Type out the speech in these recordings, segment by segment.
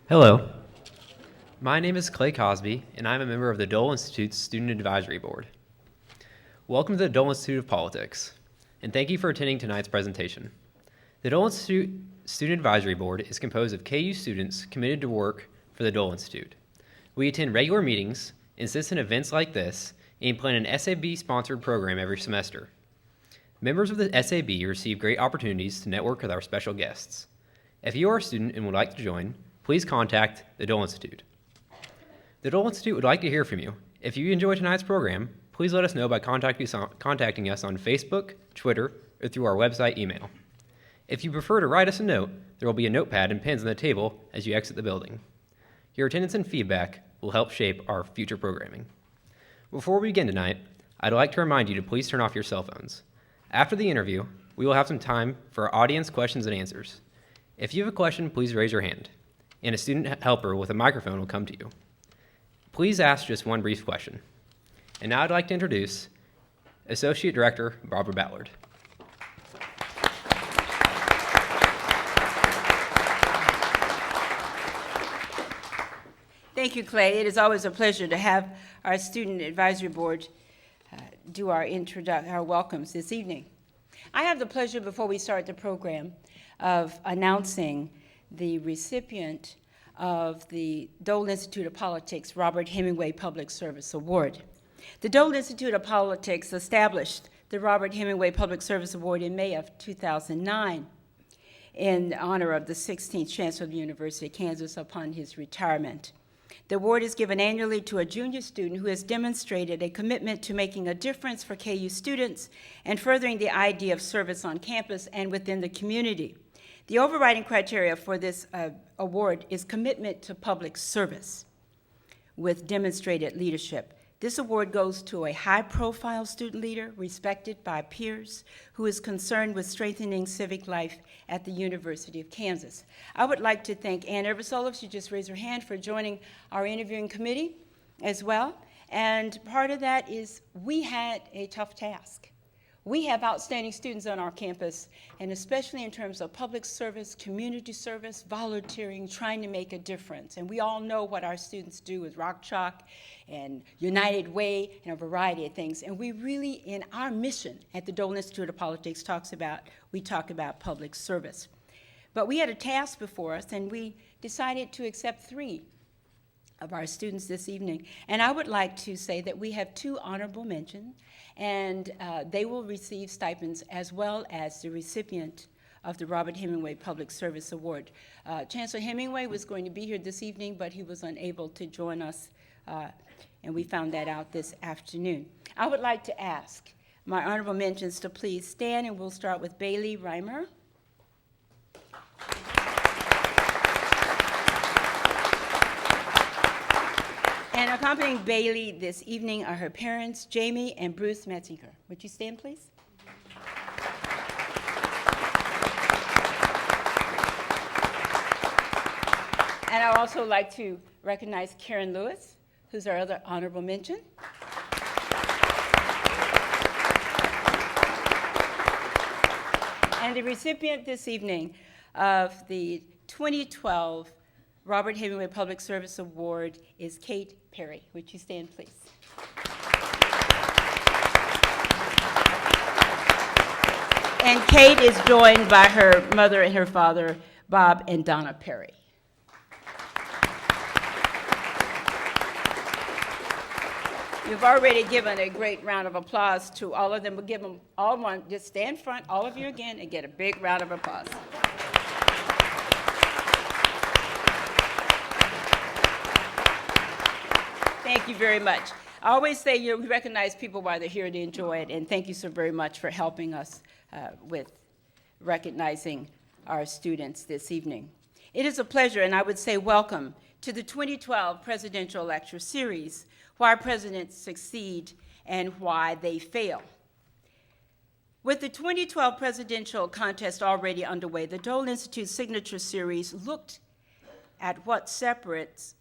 Hello, my name is Clay Cosby, and I'm a member of the Dole Institute's Student Advisory Board. Welcome to the Dole Institute of Politics, and thank you for attending tonight's presentation. The Dole Institute Student Advisory Board is composed of KU students committed to work for the Dole Institute. We attend regular meetings, assist in events like this, and plan an SAB-sponsored program every semester. Members of the SAB receive great opportunities to network with our special guests. If you are a student and would like to join, please contact the Dole Institute. The Dole Institute would like to hear from you. If you enjoy tonight's program, please let us know by contacting us on Facebook, Twitter, or through our website email. If you prefer to write us a note, there will be a notepad and pens on the table as you exit the building. Your attendance and feedback will help shape our future programming. Before we begin tonight, I'd like to remind you to please turn off your cell phones. After the interview, we will have some time for audience questions and answers. If you have a question, please raise your hand, and a student helper with a microphone will come to you. Please ask just one brief question. And now I'd like to introduce Associate Director Barbara Ballard. Thank you, Clay. It is always a pleasure to have our Student Advisory Board do our welcomes this evening. I have the pleasure, before we start the program, of announcing the recipient of the Dole Institute of Politics Robert Hemingway Public Service Award. The Dole Institute of Politics established the Robert Hemingway Public Service Award in May of 2009 in honor of the 16th Chancellor of the University of Kansas upon his retirement. The award is given annually to a junior student who has demonstrated a commitment to making a difference for KU students and furthering the idea of service on campus and within the community. The overriding criteria for this award is commitment to public service with demonstrated leadership. This award goes to a high-profile student leader respected by peers who is concerned with strengthening civic life at the University of Kansas. I would like to thank Ann Eversole, if she just raised her hand, for joining our interviewing committee as well. And part of that is we had a tough task. We have outstanding students on our campus, and especially in terms of public service, community service, volunteering, trying to make a difference. And we all know what our students do with Rock Chalk and United Way and a variety of things. And we really, in our mission at the Dole Institute of Politics, we talk about public service. But we had a task before us, and we decided to accept 3 of our students this evening. And I would like to say that we have 2 honorable mentions, and they will receive stipends as well as the recipient of the Robert Hemingway Public Service Award. Chancellor Hemingway was going to be here this evening, but he was unable to join us, and we found that out this afternoon. I would like to ask my honorable mentions to please stand, and we'll start with Bailey Reimer. And accompanying Bailey this evening are her parents, Jamie and Bruce Metzinger. Would you stand, please? And I'd also like to recognize Karen Lewis, who's our other honorable mention. And the recipient this evening of the 2012 Robert Hemingway Public Service Award is Kate Perry. Would you stand, please? And Kate is joined by her mother and her father, Bob and Donna Perry. You've already given a great round of applause to all of them. We'll give them all one. Just stand front, all of you again, and get a big round of applause. Thank you very much. I always say, we recognize people while they're here to enjoy it, and thank you so very much for helping us with recognizing our students this evening. It is a pleasure, and I would say welcome to the 2012 Presidential Lecture Series, Why Presidents Succeed and Why They Fail. With the 2012 presidential contest already underway, the Dole Institute Signature Series looked at what separates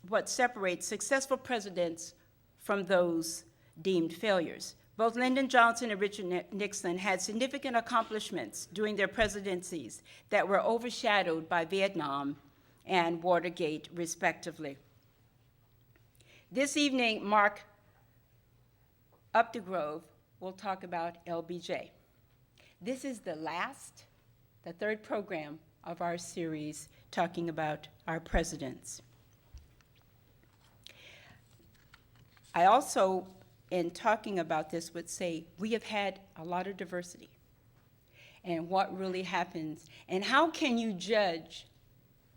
successful presidents from those deemed failures. Both Lyndon Johnson and Richard Nixon had significant accomplishments during their presidencies that were overshadowed by Vietnam and Watergate, respectively. This evening, Mark Updegrove will talk about LBJ. This is the third program of our series talking about our presidents. I also, in talking about this, would say we have had a lot of diversity and what really happens, and how can you judge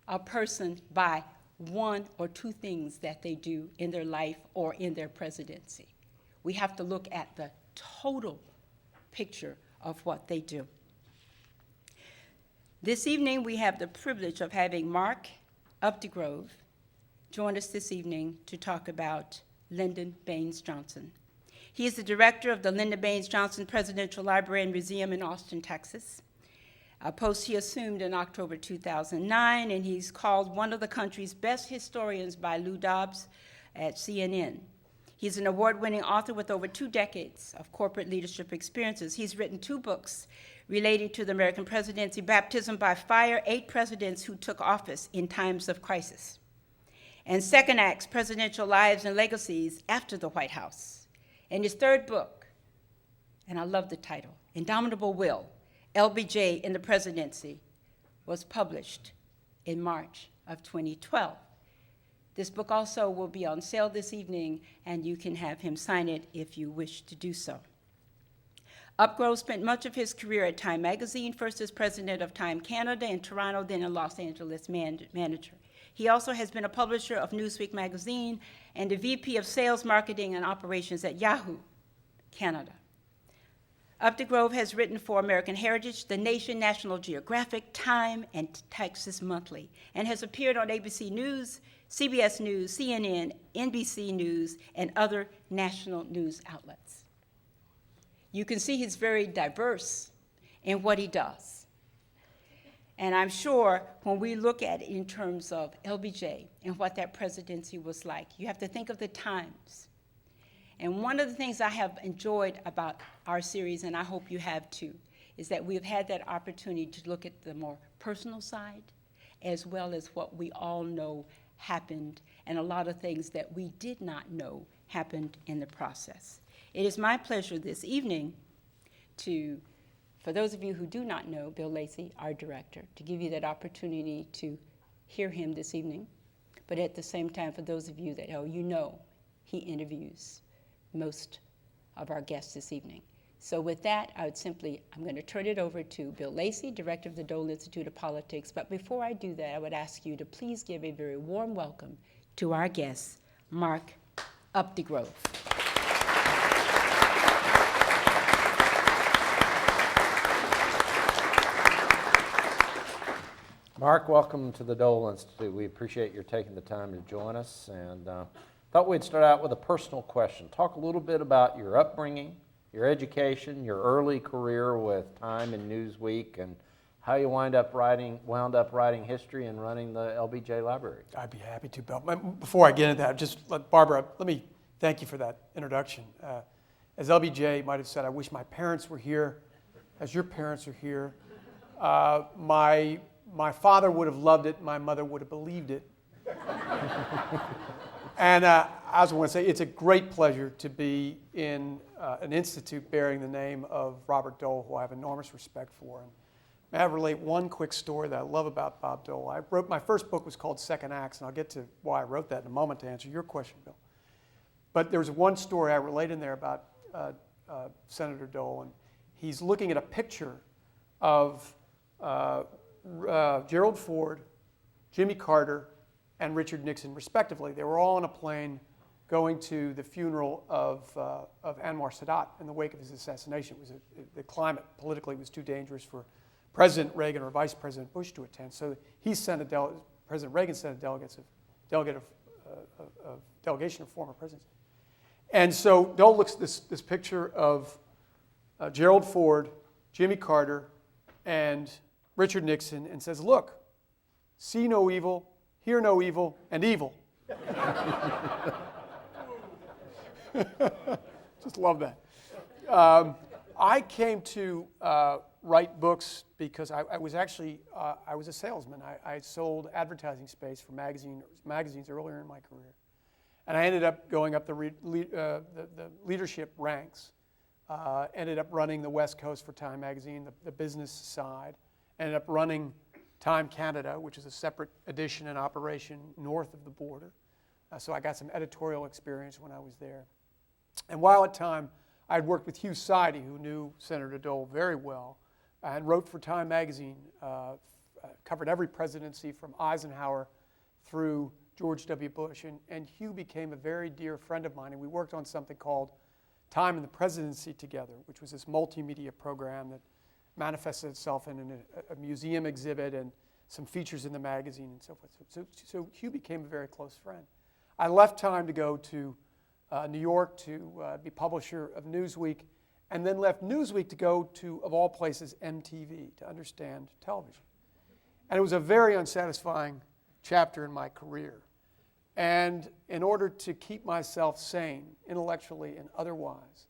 a person by one or two things that they do in their life or in their presidency. We have to look at the total picture of what they do. This evening, we have the privilege of having Mark Updegrove join us this evening to talk about Lyndon Baines Johnson. He is the director of the Lyndon Baines Johnson Presidential Library and Museum in Austin, Texas, a post he assumed in October 2009, and he's called one of the country's best historians by Lou Dobbs at CNN. He's an award-winning author with over 2 decades of corporate leadership experiences. He's written 2 books relating to the American presidency: Baptism by Fire, 8 Presidents Who Took Office in Times of Crisis, and Second Acts, Presidential Lives and Legacies After the White House. And his 3rd book, and I love the title, Indomitable Will, LBJ in the Presidency, was published in March of 2012. This book also will be on sale this evening, and you can have him sign it if you wish to do so. Updegrove spent much of his career at Time Magazine, first as president of Time Canada in Toronto, then a Los Angeles manager. He also has been a publisher of Newsweek magazine and a VP of Sales, Marketing, and Operations at Yahoo Canada. Updegrove has written for American Heritage, The Nation, National Geographic, Time, and Texas Monthly, and has appeared on ABC News, CBS News, CNN, NBC News, and other national news outlets. You can see he's very diverse in what he does. And I'm sure when we look at it in terms of LBJ and what that presidency was like, you have to think of the times. And one of the things I have enjoyed about our series, and I hope you have too, is that we've had that opportunity to look at the more personal side as well as what we all know happened, and a lot of things that we did not know happened in the process. It is my pleasure this evening to, for those of you who do not know Bill Lacey, our director, to give you that opportunity to hear him this evening. But at the same time, for those of you that he interviews most of our guests this evening. So with that, I'm going to turn it over to Bill Lacey, director of the Dole Institute of Politics. But before I do that, I would ask you to please give a very warm welcome to our guest, Mark Updegrove. Mark, welcome to the Dole Institute. We appreciate your taking the time to join us, and thought we'd start out with a personal question. Talk a little bit about your upbringing, your education, your early career with Time and Newsweek, and how you wound up writing history and running the LBJ Library. I'd be happy to, Bill. Before I get into that, Barbara, let me thank you for that introduction. As LBJ might have said, I wish my parents were here, as your parents are here. My father would have loved it, my mother would have believed it. And I also want to say it's a great pleasure to be in an institute bearing the name of Robert Dole, who I have enormous respect for. And may I relate one quick story that I love about Bob Dole. My first book was called Second Acts, and I'll get to why I wrote that in a moment to answer your question, Bill. But there was one story I relate in there about Senator Dole, and he's looking at a picture of Gerald Ford, Jimmy Carter, and Richard Nixon, respectively. They were all on a plane going to the funeral of Anwar Sadat in the wake of his assassination. The climate politically was too dangerous for President Reagan or Vice President Bush to attend. So President Reagan sent a delegation of former presidents. And so Dole looks at this picture of Gerald Ford, Jimmy Carter, and Richard Nixon and says, look, see no evil, hear no evil, and evil. Just love that. I came to write books because I was actually I was a salesman. I sold advertising space for magazines earlier in my career, and I ended up going up the leadership ranks. Ended up running the West Coast for Time Magazine, the business side. Ended up running Time Canada, which is a separate edition and operation north of the border. So I got some editorial experience when I was there. And while at Time, I'd worked with Hugh Sidey, who knew Senator Dole very well, and wrote for Time Magazine, covered every presidency from Eisenhower through George W. Bush. And Hugh became a very dear friend of mine, and we worked on something called Time and the Presidency together, which was this multimedia program that manifested itself in a museum exhibit and some features in the magazine and so forth. So Hugh became a very close friend. I left Time to go to New York to be publisher of Newsweek, and then left Newsweek to go to, of all places, MTV, to understand television. And it was a very unsatisfying chapter in my career. And in order to keep myself sane, intellectually and otherwise,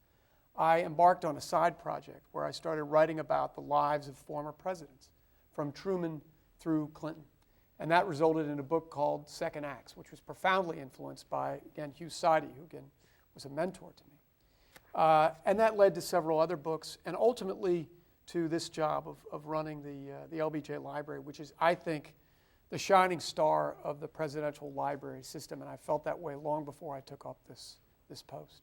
I embarked on a side project where I started writing about the lives of former presidents, from Truman through Clinton. And that resulted in a book called Second Acts, which was profoundly influenced by, again, Hugh Sidey, who, again, was a mentor to me. And that led to several other books, and ultimately to this job of running the LBJ Library, which is, I think, the shining star of the presidential library system, and I felt that way long before I took up this post.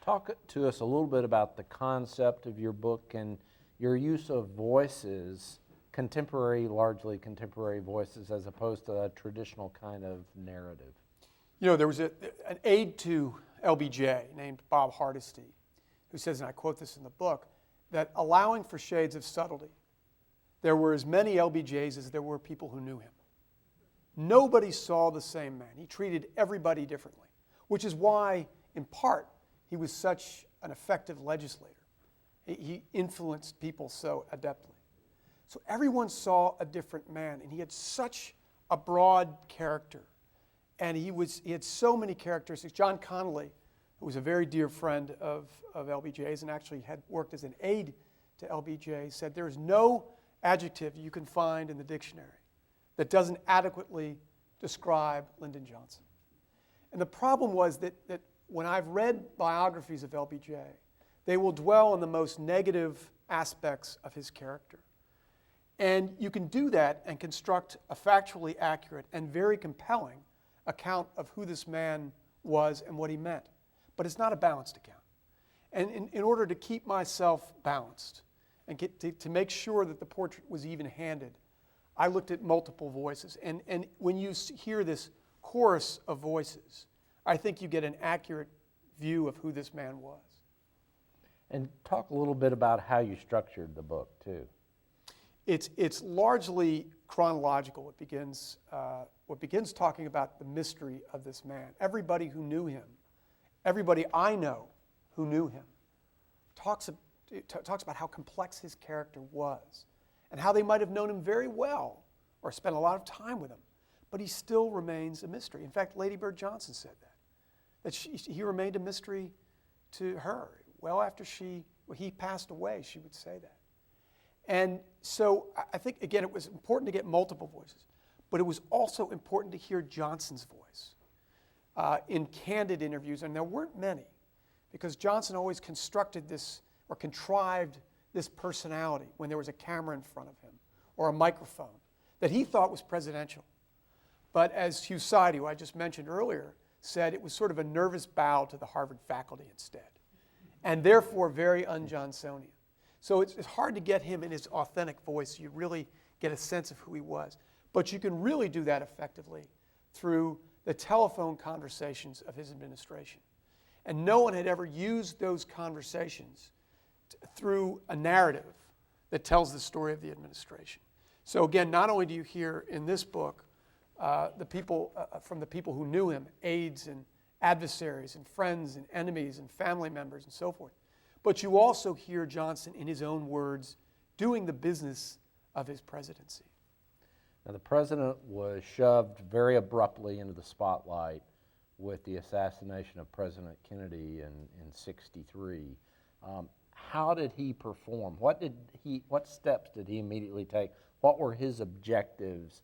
Talk to us a little bit about the concept of your book and your use of voices, largely contemporary voices, as opposed to a traditional kind of narrative. You know, there was an aide to LBJ named Bob Hardesty, who says, and I quote this in the book, that allowing for shades of subtlety, there were as many LBJs as there were people who knew him. Nobody saw the same man. He treated everybody differently, which is why, in part, he was such an effective legislator. He influenced people so adeptly. So everyone saw a different man, and he had such a broad character. And he had so many characteristics. John Connolly, who was a very dear friend of LBJ's and actually had worked as an aide to LBJ, said there is no adjective you can find in the dictionary that doesn't adequately describe Lyndon Johnson. And the problem was that when I've read biographies of LBJ, they will dwell on the most negative aspects of his character. And you can do that and construct a factually accurate and very compelling account of who this man was and what he meant. But it's not a balanced account. And in order to keep myself balanced, and to make sure that the portrait was even-handed, I looked at multiple voices. And when you hear this chorus of voices, I think you get an accurate view of who this man was. And talk a little bit about how you structured the book, too. It's largely chronological. It begins talking about the mystery of this man. Everybody who knew him, everybody I know who knew him, talks about how complex his character was and how they might have known him very well or spent a lot of time with him, but he still remains a mystery. In fact, Lady Bird Johnson said that he remained a mystery to her. Well, after he passed away, she would say that. And so I think, again, it was important to get multiple voices, but it was also important to hear Johnson's voice in candid interviews, and there weren't many, because Johnson always constructed this or contrived this personality when there was a camera in front of him or a microphone that he thought was presidential. But as Hugh Sidey, who I just mentioned earlier, said, it was sort of a nervous bow to the Harvard faculty instead, and therefore very un-Johnsonian. So it's hard to get him in his authentic voice. You really get a sense of who he was. But you can really do that effectively through the telephone conversations of his administration. And no one had ever used those conversations through a narrative that tells the story of the administration. So again, not only do you hear in this book from the people who knew him, aides and adversaries and friends and enemies and family members and so forth, but you also hear Johnson in his own words doing the business of his presidency. Now, the president was shoved very abruptly into the spotlight with the assassination of President Kennedy in '63. How did he perform? What steps did he immediately take? What were his objectives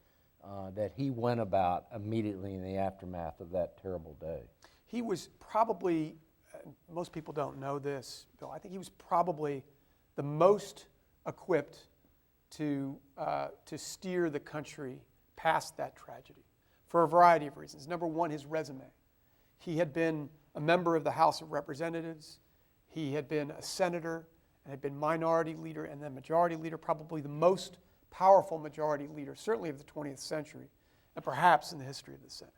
that he went about immediately in the aftermath of that terrible day? He was probably, most people don't know this, Bill, I think he was probably the most equipped to steer the country past that tragedy for a variety of reasons. Number one, his resume. He had been a member of the House of Representatives. He had been a senator and had been minority leader and then majority leader, probably the most powerful majority leader, certainly of the 20th century, and perhaps in the history of the Senate.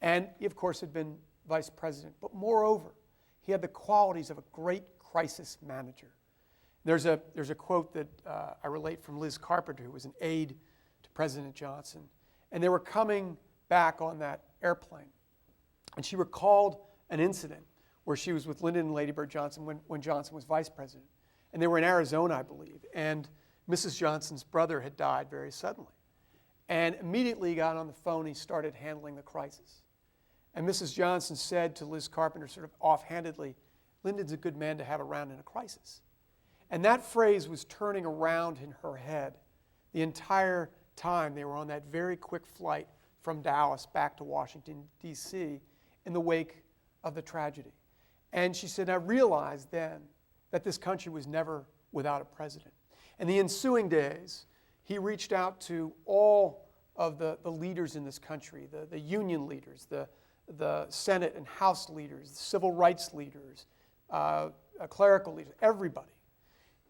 And he, of course, had been vice president. But moreover, he had the qualities of a great crisis manager. There's a quote that I relate from Liz Carpenter, who was an aide to President Johnson. And they were coming back on that airplane. And she recalled an incident where she was with Lyndon and Lady Bird Johnson when Johnson was vice president. And they were in Arizona, I believe. And Mrs. Johnson's brother had died very suddenly. And immediately he got on the phone and he started handling the crisis. And Mrs. Johnson said to Liz Carpenter sort of offhandedly, "Lyndon's a good man to have around in a crisis." And that phrase was turning around in her head the entire time they were on that very quick flight from Dallas back to Washington, D.C. in the wake of the tragedy. And she said, I realized then that this country was never without a president. In the ensuing days, he reached out to all of the leaders in this country, the union leaders, the Senate and House leaders, the civil rights leaders, clerical leaders, everybody.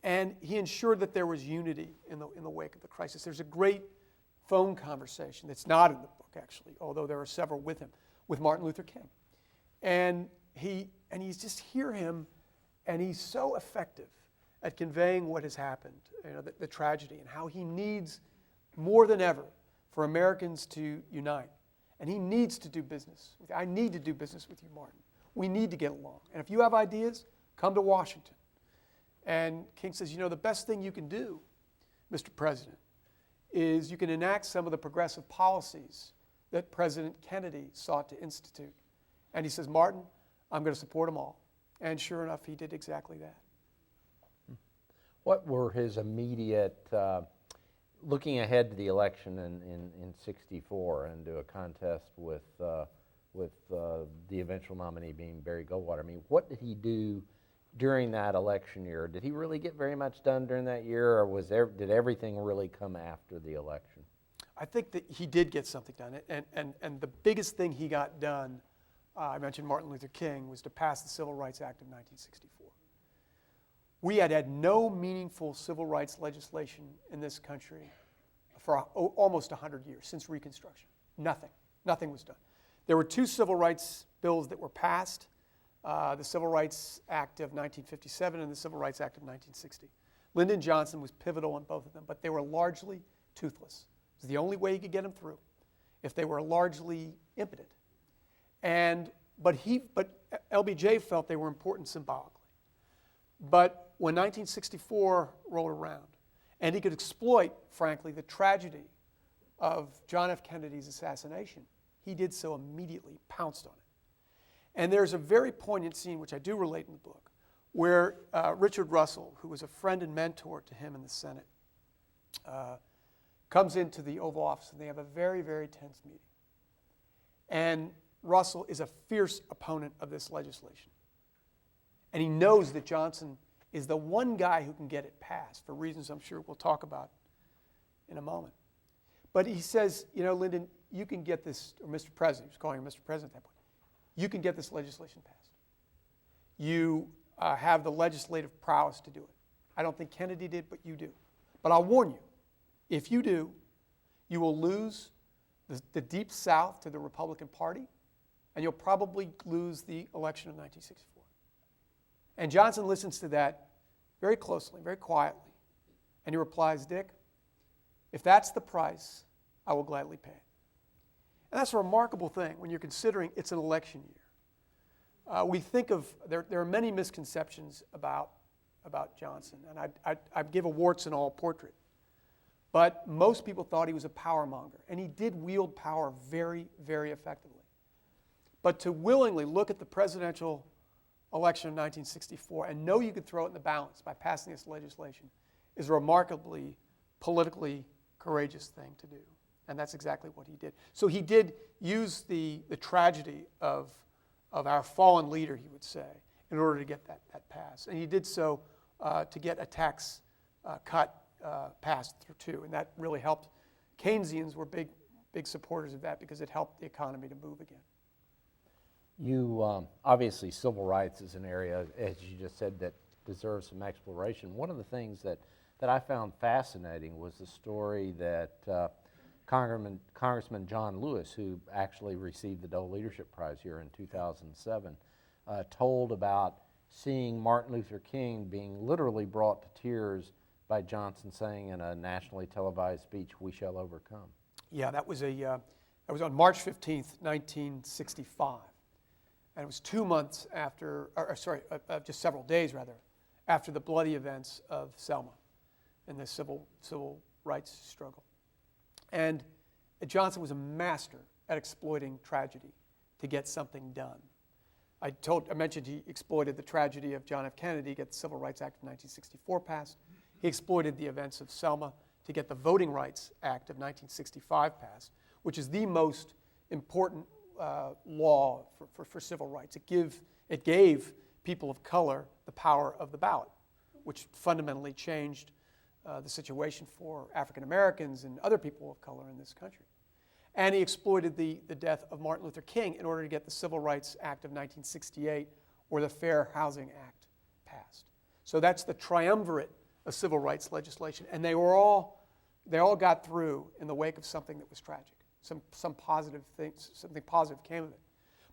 And he ensured that there was unity in the wake of the crisis. There's a great phone conversation that's not in the book, actually, although there are several with him, with Martin Luther King. And you just hear him, and he's so effective at conveying what has happened, the tragedy, and how he needs more than ever for Americans to unite. And he needs to do business. I need to do business with you, Martin. We need to get along. And if you have ideas, come to Washington. And King says, the best thing you can do, Mr. President, is you can enact some of the progressive policies that President Kennedy sought to institute. And he says, Martin, I'm going to support them all. And sure enough, he did exactly that. What were his immediate, looking ahead to the election in '64 and to a contest with the eventual nominee being Barry Goldwater? I mean, what did he do during that election year? Did he really get very much done during that year, or did everything really come after the election? I think that he did get something done, and the biggest thing he got done, I mentioned Martin Luther King, was to pass the Civil Rights Act of 1964. We had no meaningful civil rights legislation in this country for almost 100 years, since Reconstruction. Nothing was done. There were two civil rights bills that were passed, the Civil Rights Act of 1957 and the Civil Rights Act of 1960. Lyndon Johnson was pivotal in both of them, but they were largely toothless. It was the only way he could get them through, if they were largely impotent. But LBJ felt they were important symbolically. But when 1964 rolled around, and he could exploit, frankly, the tragedy of John F. Kennedy's assassination, he did so immediately, pounced on it. And there's a very poignant scene, which I do relate in the book, where Richard Russell, who was a friend and mentor to him in the Senate, comes into the Oval Office, and they have a very, very tense meeting. And Russell is a fierce opponent of this legislation. And he knows that Johnson is the one guy who can get it passed, for reasons I'm sure we'll talk about in a moment. But he says, Lyndon, you can get this, or Mr. President, he was calling him Mr. President at that point, you can get this legislation passed. You have the legislative prowess to do it. I don't think Kennedy did, but you do. But I'll warn you, if you do, you will lose the Deep South to the Republican Party, and you'll probably lose the election of 1964. And Johnson listens to that very closely, very quietly, and he replies, Dick, if that's the price, I will gladly pay it. And that's a remarkable thing when you're considering it's an election year. We think of, there are many misconceptions about Johnson, and I'd give a warts and all portrait. But most people thought he was a power monger, and he did wield power very, very effectively. But to willingly look at the presidential election of 1964 and know you could throw it in the balance by passing this legislation is a remarkably politically courageous thing to do. And that's exactly what he did. So he did use the tragedy of our fallen leader, he would say, in order to get that pass. And he did so to get a tax cut passed through too, and that really helped. Keynesians were big supporters of that because it helped the economy to move again. You, obviously, civil rights is an area, as you just said, that deserves some exploration. One of the things that I found fascinating was the story that Congressman John Lewis, who actually received the Dole Leadership Prize here in 2007, told about seeing Martin Luther King being literally brought to tears by Johnson saying in a nationally televised speech, "We shall overcome." Yeah, that was on March 15th, 1965. And it was 2 months after, just several days rather, after the bloody events of Selma and the civil rights struggle. And Johnson was a master at exploiting tragedy to get something done. I mentioned he exploited the tragedy of John F. Kennedy to get the Civil Rights Act of 1964 passed. He exploited the events of Selma to get the Voting Rights Act of 1965 passed, which is the most important law for civil rights. It gave people of color the power of the ballot, which fundamentally changed the situation for African Americans and other people of color in this country. And he exploited the death of Martin Luther King in order to get the Civil Rights Act of 1968 or the Fair Housing Act passed. So that's the triumvirate of civil rights legislation, and they all got through in the wake of something that was tragic. Some positive things, something positive came of it.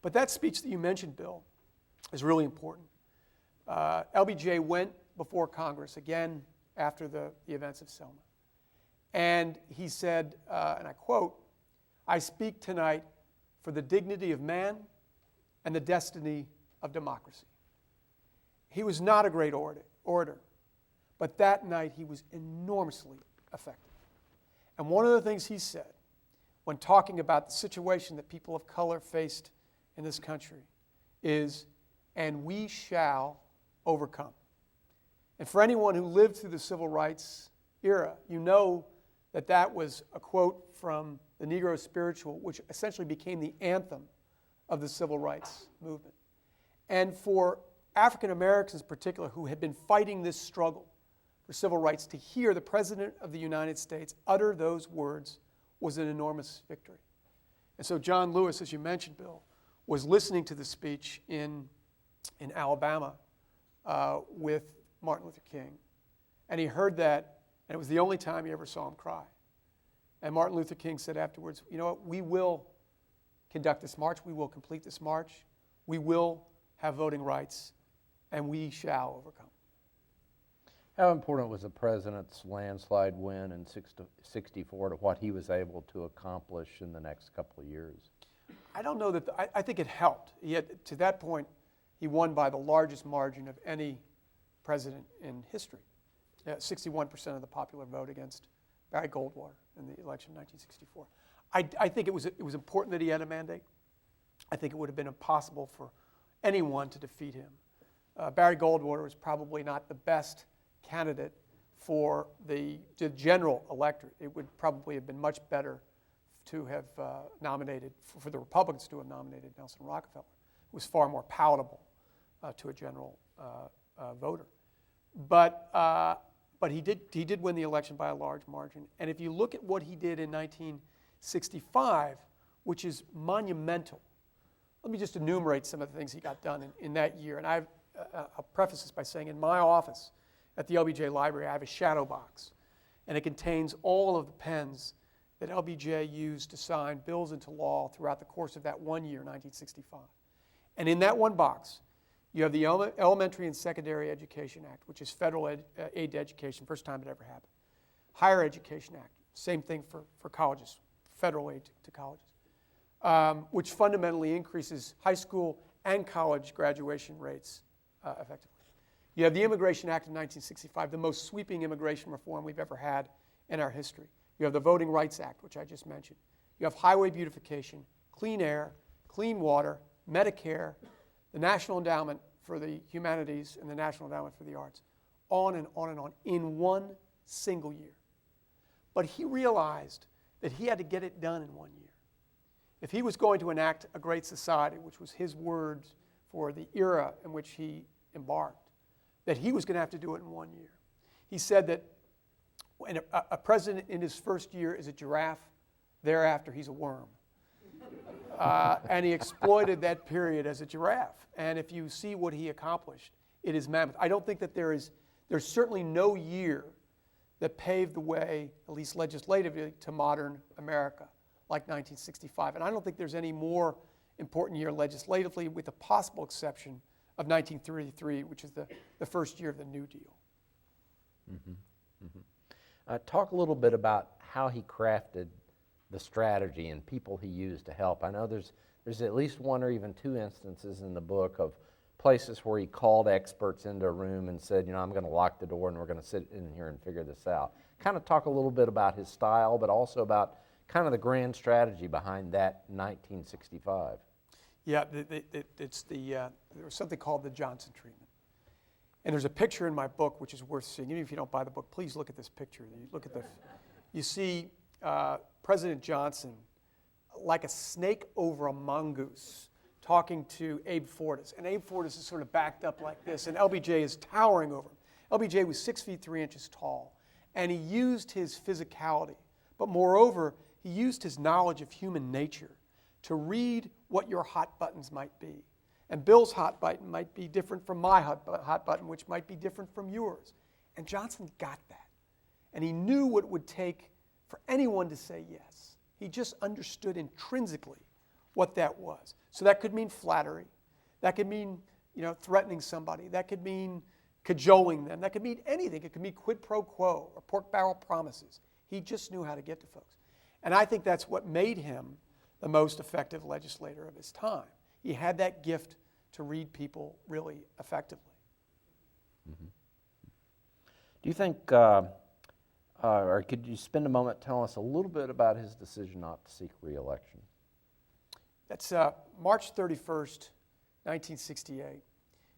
But that speech that you mentioned, Bill, is really important. LBJ went before Congress again after the events of Selma, and he said, and I quote, "I speak tonight for the dignity of man and the destiny of democracy." He was not a great orator, but that night he was enormously effective. And one of the things he said when talking about the situation that people of color faced in this country is, "And we shall overcome." And for anyone who lived through the civil rights era, you know that was a quote from the Negro Spiritual, which essentially became the anthem of the civil rights movement. And for African Americans in particular who had been fighting this struggle for civil rights, to hear the President of the United States utter those words was an enormous victory. And so John Lewis, as you mentioned, Bill, was listening to the speech in Alabama with Martin Luther King. And he heard that, and it was the only time he ever saw him cry. And Martin Luther King said afterwards, "You know what, we will conduct this march, we will complete this march, we will have voting rights, and we shall overcome." How important was the president's landslide win in 64 to what he was able to accomplish in the next couple of years? I don't know that, I think it helped. To that point, he won by the largest margin of any president in history. 61% of the popular vote against Barry Goldwater in the election of 1964. I think it was important that he had a mandate. I think it would have been impossible for anyone to defeat him. Barry Goldwater was probably not the best candidate for the general electorate. It would probably have been much better to have nominated, for the Republicans to have nominated Nelson Rockefeller. It was far more palatable to a general voter. But he did win the election by a large margin. And if you look at what he did in 1965, which is monumental, let me just enumerate some of the things he got done in that year. And I'll preface this by saying in my office at the LBJ Library, I have a shadow box, and it contains all of the pens that LBJ used to sign bills into law throughout the course of that 1 year, 1965. And in that one box, you have the Elementary and Secondary Education Act, which is federal aid to education, first time it ever happened. Higher Education Act, same thing for colleges, federal aid to colleges, which fundamentally increases high school and college graduation rates effectively. You have the Immigration Act of 1965, the most sweeping immigration reform we've ever had in our history. You have the Voting Rights Act, which I just mentioned. You have highway beautification, clean air, clean water, Medicare, the National Endowment for the Humanities, and the National Endowment for the Arts, on and on and on, in one single year. But he realized that he had to get it done in 1 year. If he was going to enact a great society, which was his words for the era in which he embarked, that he was going to have to do it in 1 year. He said that when a president in his first year is a giraffe, thereafter he's a worm. And he exploited that period as a giraffe. And if you see what he accomplished, it is mammoth. I don't think that there's certainly no year that paved the way, at least legislatively, to modern America like 1965. And I don't think there's any more important year legislatively, with the possible exception of 1933, which is the first year of the New Deal. Mm-hmm. Mm-hmm. Talk a little bit about how he crafted the strategy and people he used to help. I know there's at least one or even two instances in the book of places where he called experts into a room and said, I'm going to lock the door and we're going to sit in here and figure this out. Kind of talk a little bit about his style, but also about kind of the grand strategy behind that 1965. Yeah, there was something called the Johnson treatment. And there's a picture in my book which is worth seeing. Even if you don't buy the book, please look at this picture. You see President Johnson like a snake over a mongoose talking to Abe Fortas. And Abe Fortas is sort of backed up like this, and LBJ is towering over him. LBJ was 6 feet 3 inches tall, and he used his physicality. But moreover, he used his knowledge of human nature to read what your hot buttons might be. And Bill's hot button might be different from my hot button, which might be different from yours. And Johnson got that. And he knew what it would take for anyone to say yes. He just understood intrinsically what that was. So that could mean flattery. That could mean, threatening somebody. That could mean cajoling them. That could mean anything. It could mean quid pro quo or pork barrel promises. He just knew how to get to folks. And I think that's what made him the most effective legislator of his time. He had that gift to read people really effectively. Mm-hmm. Do you think, or could you spend a moment telling us a little bit about his decision not to seek re-election? That's March 31st, 1968.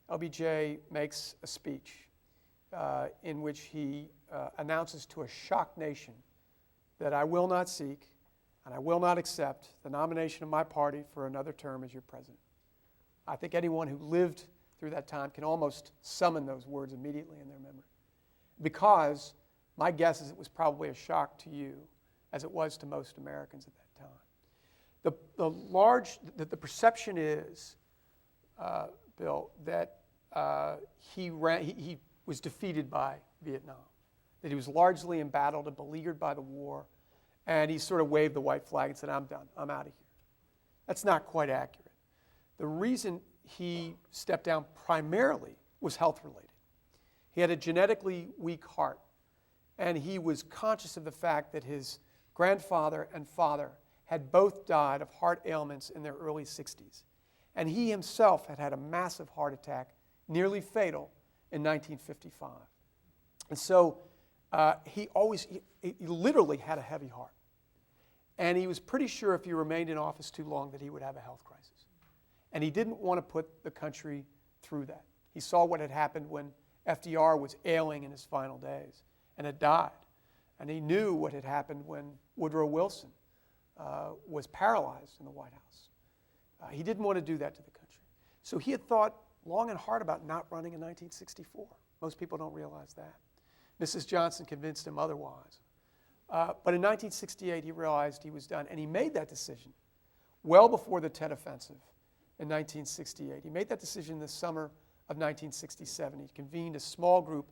LBJ makes a speech in which he announces to a shocked nation that I will not seek and I will not accept the nomination of my party for another term as your president. I think anyone who lived through that time can almost summon those words immediately in their memory. Because my guess is it was probably a shock to you, as it was to most Americans at that time. The perception is, Bill, that he was defeated by Vietnam, that he was largely embattled and beleaguered by the war, and he sort of waved the white flag and said, I'm done, I'm out of here. That's not quite accurate. The reason he stepped down primarily was health-related. He had a genetically weak heart, and he was conscious of the fact that his grandfather and father had both died of heart ailments in their early 60s. And he himself had had a massive heart attack, nearly fatal, in 1955. And so he literally had a heavy heart. And he was pretty sure if he remained in office too long that he would have a health crisis. And he didn't want to put the country through that. He saw what had happened when FDR was ailing in his final days and had died. And he knew what had happened when Woodrow Wilson was paralyzed in the White House. He didn't want to do that to the country. So he had thought long and hard about not running in 1964. Most people don't realize that. Mrs. Johnson convinced him otherwise. But in 1968, he realized he was done, and he made that decision well before the Tet Offensive in 1968. He made that decision in the summer of 1967. He convened a small group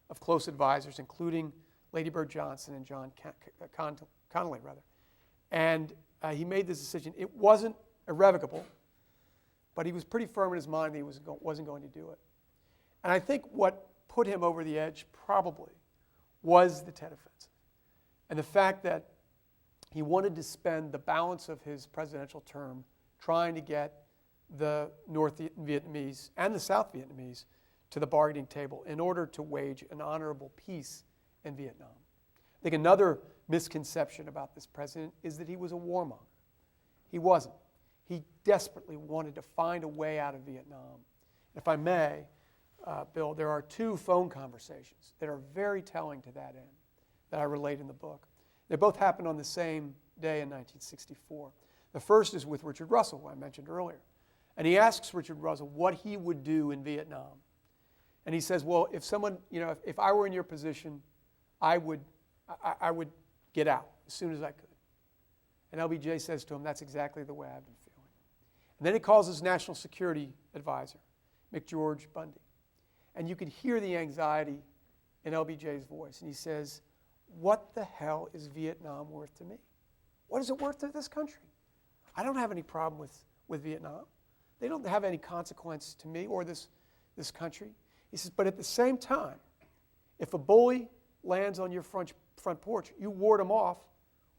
of close advisors, including Lady Bird Johnson and John Connally. And he made this decision. It wasn't irrevocable, but he was pretty firm in his mind that he wasn't going to do it. And I think what put him over the edge probably was the Tet Offensive, and the fact that he wanted to spend the balance of his presidential term trying to get the North Vietnamese and the South Vietnamese to the bargaining table in order to wage an honorable peace in Vietnam. I think another misconception about this president is that he was a warmonger. He wasn't. He desperately wanted to find a way out of Vietnam. If I may, Bill, there are two phone conversations that are very telling to that end that I relate in the book. They both happened on the same day in 1964. The first is with Richard Russell, who I mentioned earlier. And he asks Richard Russell what he would do in Vietnam. And he says, well, if someone, if I were in your position, I would get out as soon as I could. And LBJ says to him, that's exactly the way I've been feeling. And then he calls his national security advisor, McGeorge Bundy. And you could hear the anxiety in LBJ's voice. And he says, what the hell is Vietnam worth to me? What is it worth to this country? I don't have any problem with Vietnam. They don't have any consequence to me or this country. He says, but at the same time, if a bully lands on your front porch, you ward him off,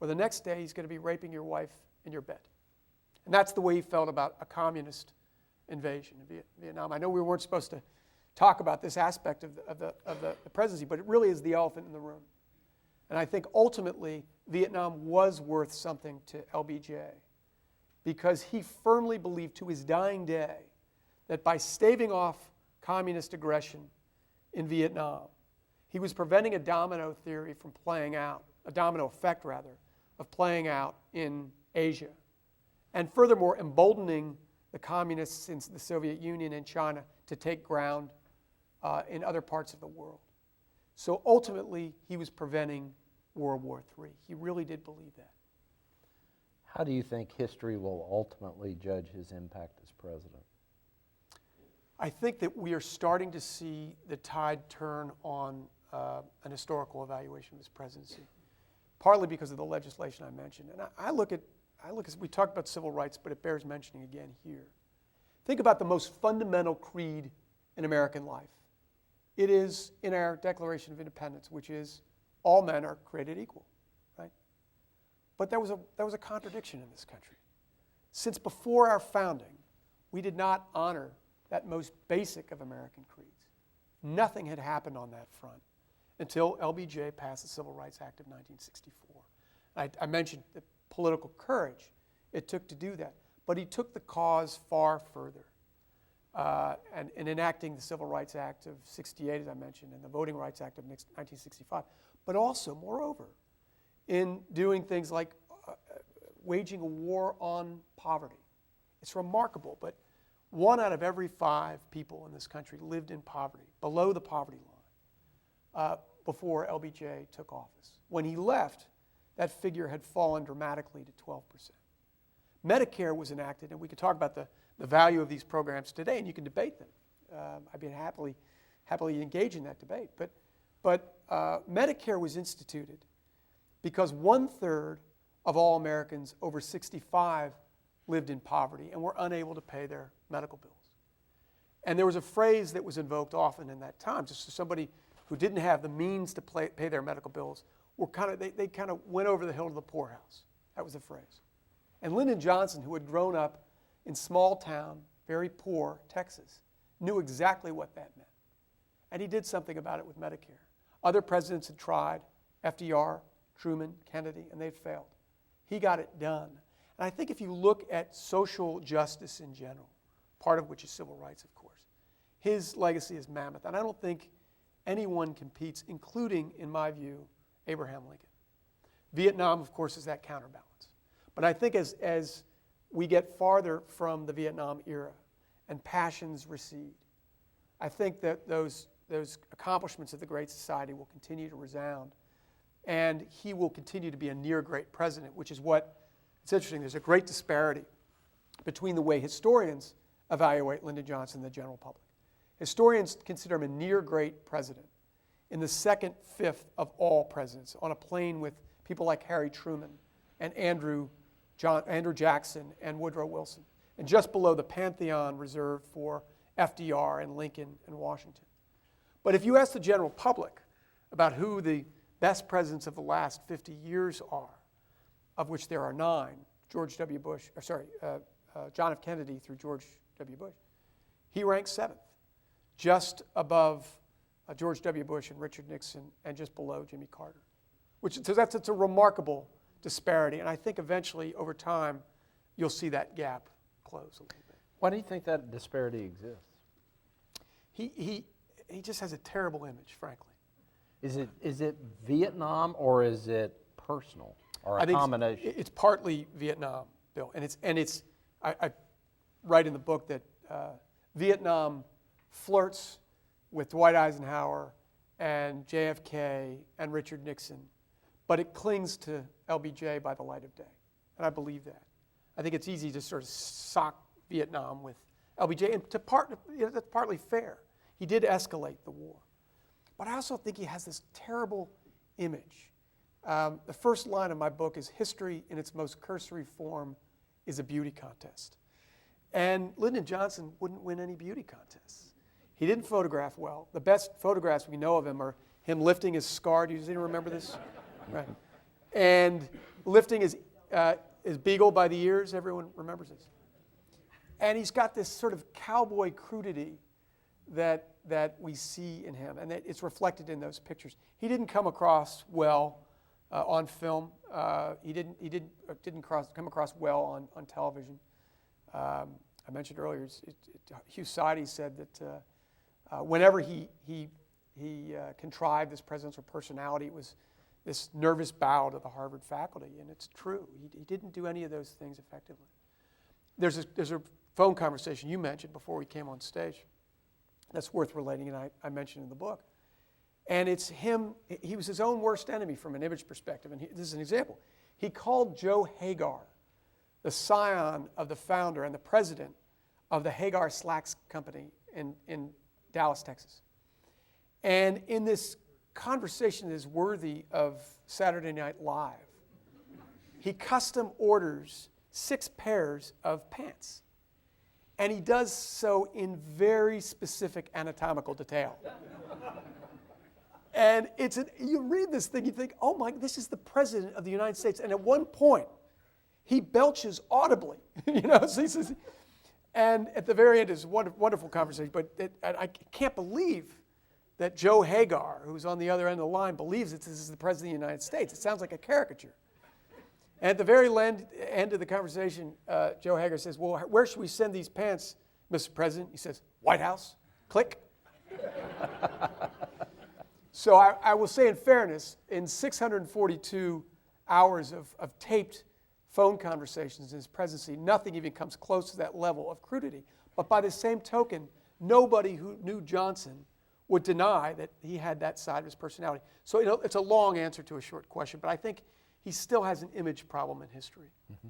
or the next day he's going to be raping your wife in your bed. And that's the way he felt about a communist invasion in Vietnam. I know we weren't supposed to talk about this aspect of the presidency, but it really is the elephant in the room. And I think ultimately Vietnam was worth something to LBJ because he firmly believed to his dying day that by staving off communist aggression in Vietnam, he was preventing a domino theory from playing out, a domino effect rather, of playing out in Asia. And furthermore, emboldening the communists in the Soviet Union and China to take ground in other parts of the world. So ultimately, he was preventing World War III. He really did believe that. How do you think history will ultimately judge his impact as president? I think that we are starting to see the tide turn on an historical evaluation of his presidency, partly because of the legislation I mentioned. And I look at, we talked about civil rights, but it bears mentioning again here. Think about the most fundamental creed in American life. It is in our Declaration of Independence, which is all men are created equal, right? But there was a contradiction in this country. Since before our founding, we did not honor that most basic of American creeds. Nothing had happened on that front until LBJ passed the Civil Rights Act of 1964. I mentioned the political courage it took to do that, but he took the cause far further. And in enacting the Civil Rights Act of 68, as I mentioned, and the Voting Rights Act of 1965, but also, moreover, in doing things like waging a war on poverty. It's remarkable, but 1 out of every 5 people in this country lived in poverty, below the poverty line, before LBJ took office. When he left, that figure had fallen dramatically to 12%. Medicare was enacted, and we could talk about the value of these programs today, and you can debate them. I'd be happily engage in that debate. But Medicare was instituted because 1/3 of all Americans over 65 lived in poverty and were unable to pay their medical bills. And there was a phrase that was invoked often in that time, just somebody who didn't have the means to pay their medical bills were they kind of went over the hill to the poorhouse. That was the phrase. And Lyndon Johnson, who had grown up in small town, very poor Texas, knew exactly what that meant. And he did something about it with Medicare. Other presidents had tried, FDR, Truman, Kennedy, and they'd failed. He got it done. And I think if you look at social justice in general, part of which is civil rights, of course, his legacy is mammoth. And I don't think anyone competes, including, in my view, Abraham Lincoln. Vietnam, of course, is that counterbalance. But I think as we get farther from the Vietnam era and passions recede, I think that those accomplishments of the Great Society will continue to resound, and he will continue to be a near great president, which is what, it's interesting, there's a great disparity between the way historians evaluate Lyndon Johnson and the general public. Historians consider him a near great president, in the 2nd, 5th of all presidents, on a plane with people like Harry Truman and Andrew Jackson and Woodrow Wilson, and just below the pantheon reserved for FDR and Lincoln and Washington. But if you ask the general public about who the best presidents of the last 50 years are, of which there are 9, John F. Kennedy through George W. Bush, he ranks 7th, just above George W. Bush and Richard Nixon, and just below Jimmy Carter. So it's a remarkable disparity, and I think eventually, over time, you'll see that gap close a little bit. Why do you think that disparity exists? He just has a terrible image, frankly. Is it Vietnam or is it personal or a I think combination? it's partly Vietnam, Bill, and I write in the book that Vietnam flirts with Dwight Eisenhower and JFK and Richard Nixon, but it clings to LBJ by the light of day, and I believe that. I think it's easy to sort of sock Vietnam with LBJ, and that's partly fair. He did escalate the war. But I also think he has this terrible image. The first line of my book is, history in its most cursory form is a beauty contest. And Lyndon Johnson wouldn't win any beauty contests. He didn't photograph well. The best photographs we know of him are him lifting his scar. Does anyone remember this? Right. And lifting his beagle by the ears. Everyone remembers this. And he's got this sort of cowboy crudity that we see in him, and it's reflected in those pictures. He didn't come across well on film. He didn't come across well on television. I mentioned earlier, Hugh Sidey said that whenever he contrived this presidential personality, it was this nervous bow to the Harvard faculty, and it's true. He didn't do any of those things effectively. There's a phone conversation you mentioned before we came on stage that's worth relating, and I mentioned in the book. And it's him, he was his own worst enemy from an image perspective, and this is an example. He called Joe Hagar, the scion of the founder and the president of the Hagar Slacks Company in Dallas, Texas. And in this conversation that is worthy of Saturday Night Live, he custom orders 6 pairs of pants. And he does so in very specific anatomical detail. And you read this thing, you think, oh my, this is the president of the United States. And at one point, he belches audibly, So he says, and at the very end is a wonderful conversation. But I can't believe that Joe Hagar, who's on the other end of the line, believes that this is the president of the United States. It sounds like a caricature. And at the very end of the conversation, Joe Hagar says, well, where should we send these pants, Mr. President? He says, White House. Click. So I will say in fairness, in 642 hours of taped phone conversations in his presidency, nothing even comes close to that level of crudity. But by the same token, nobody who knew Johnson would deny that he had that side of his personality. So it's a long answer to a short question, but I think he still has an image problem in history. Mm-hmm.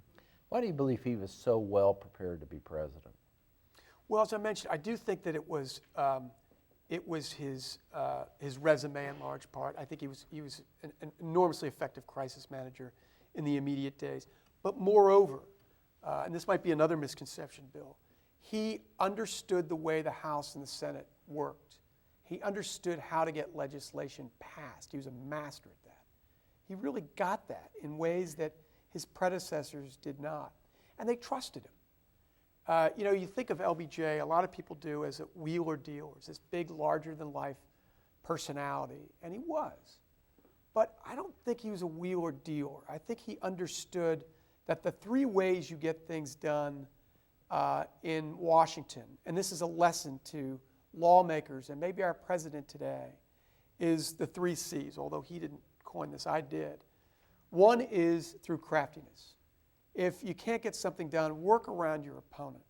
Why do you believe he was so well prepared to be president? Well, as I mentioned, I do think that it was his resume in large part. I think he was an enormously effective crisis manager in the immediate days. But moreover, and this might be another misconception, Bill, he understood the way the House and the Senate worked. He understood how to get legislation passed. He was a master at that. He really got that in ways that his predecessors did not. And they trusted him. You think of LBJ, a lot of people do, as a wheeler dealer, as this big, larger-than-life personality, and he was. But I don't think he was a wheeler dealer. I think he understood that the 3 ways you get things done in Washington, and this is a lesson to lawmakers and maybe our president today, is the 3 C's, although he didn't coin this, I did. One is through craftiness. If you can't get something done, work around your opponent.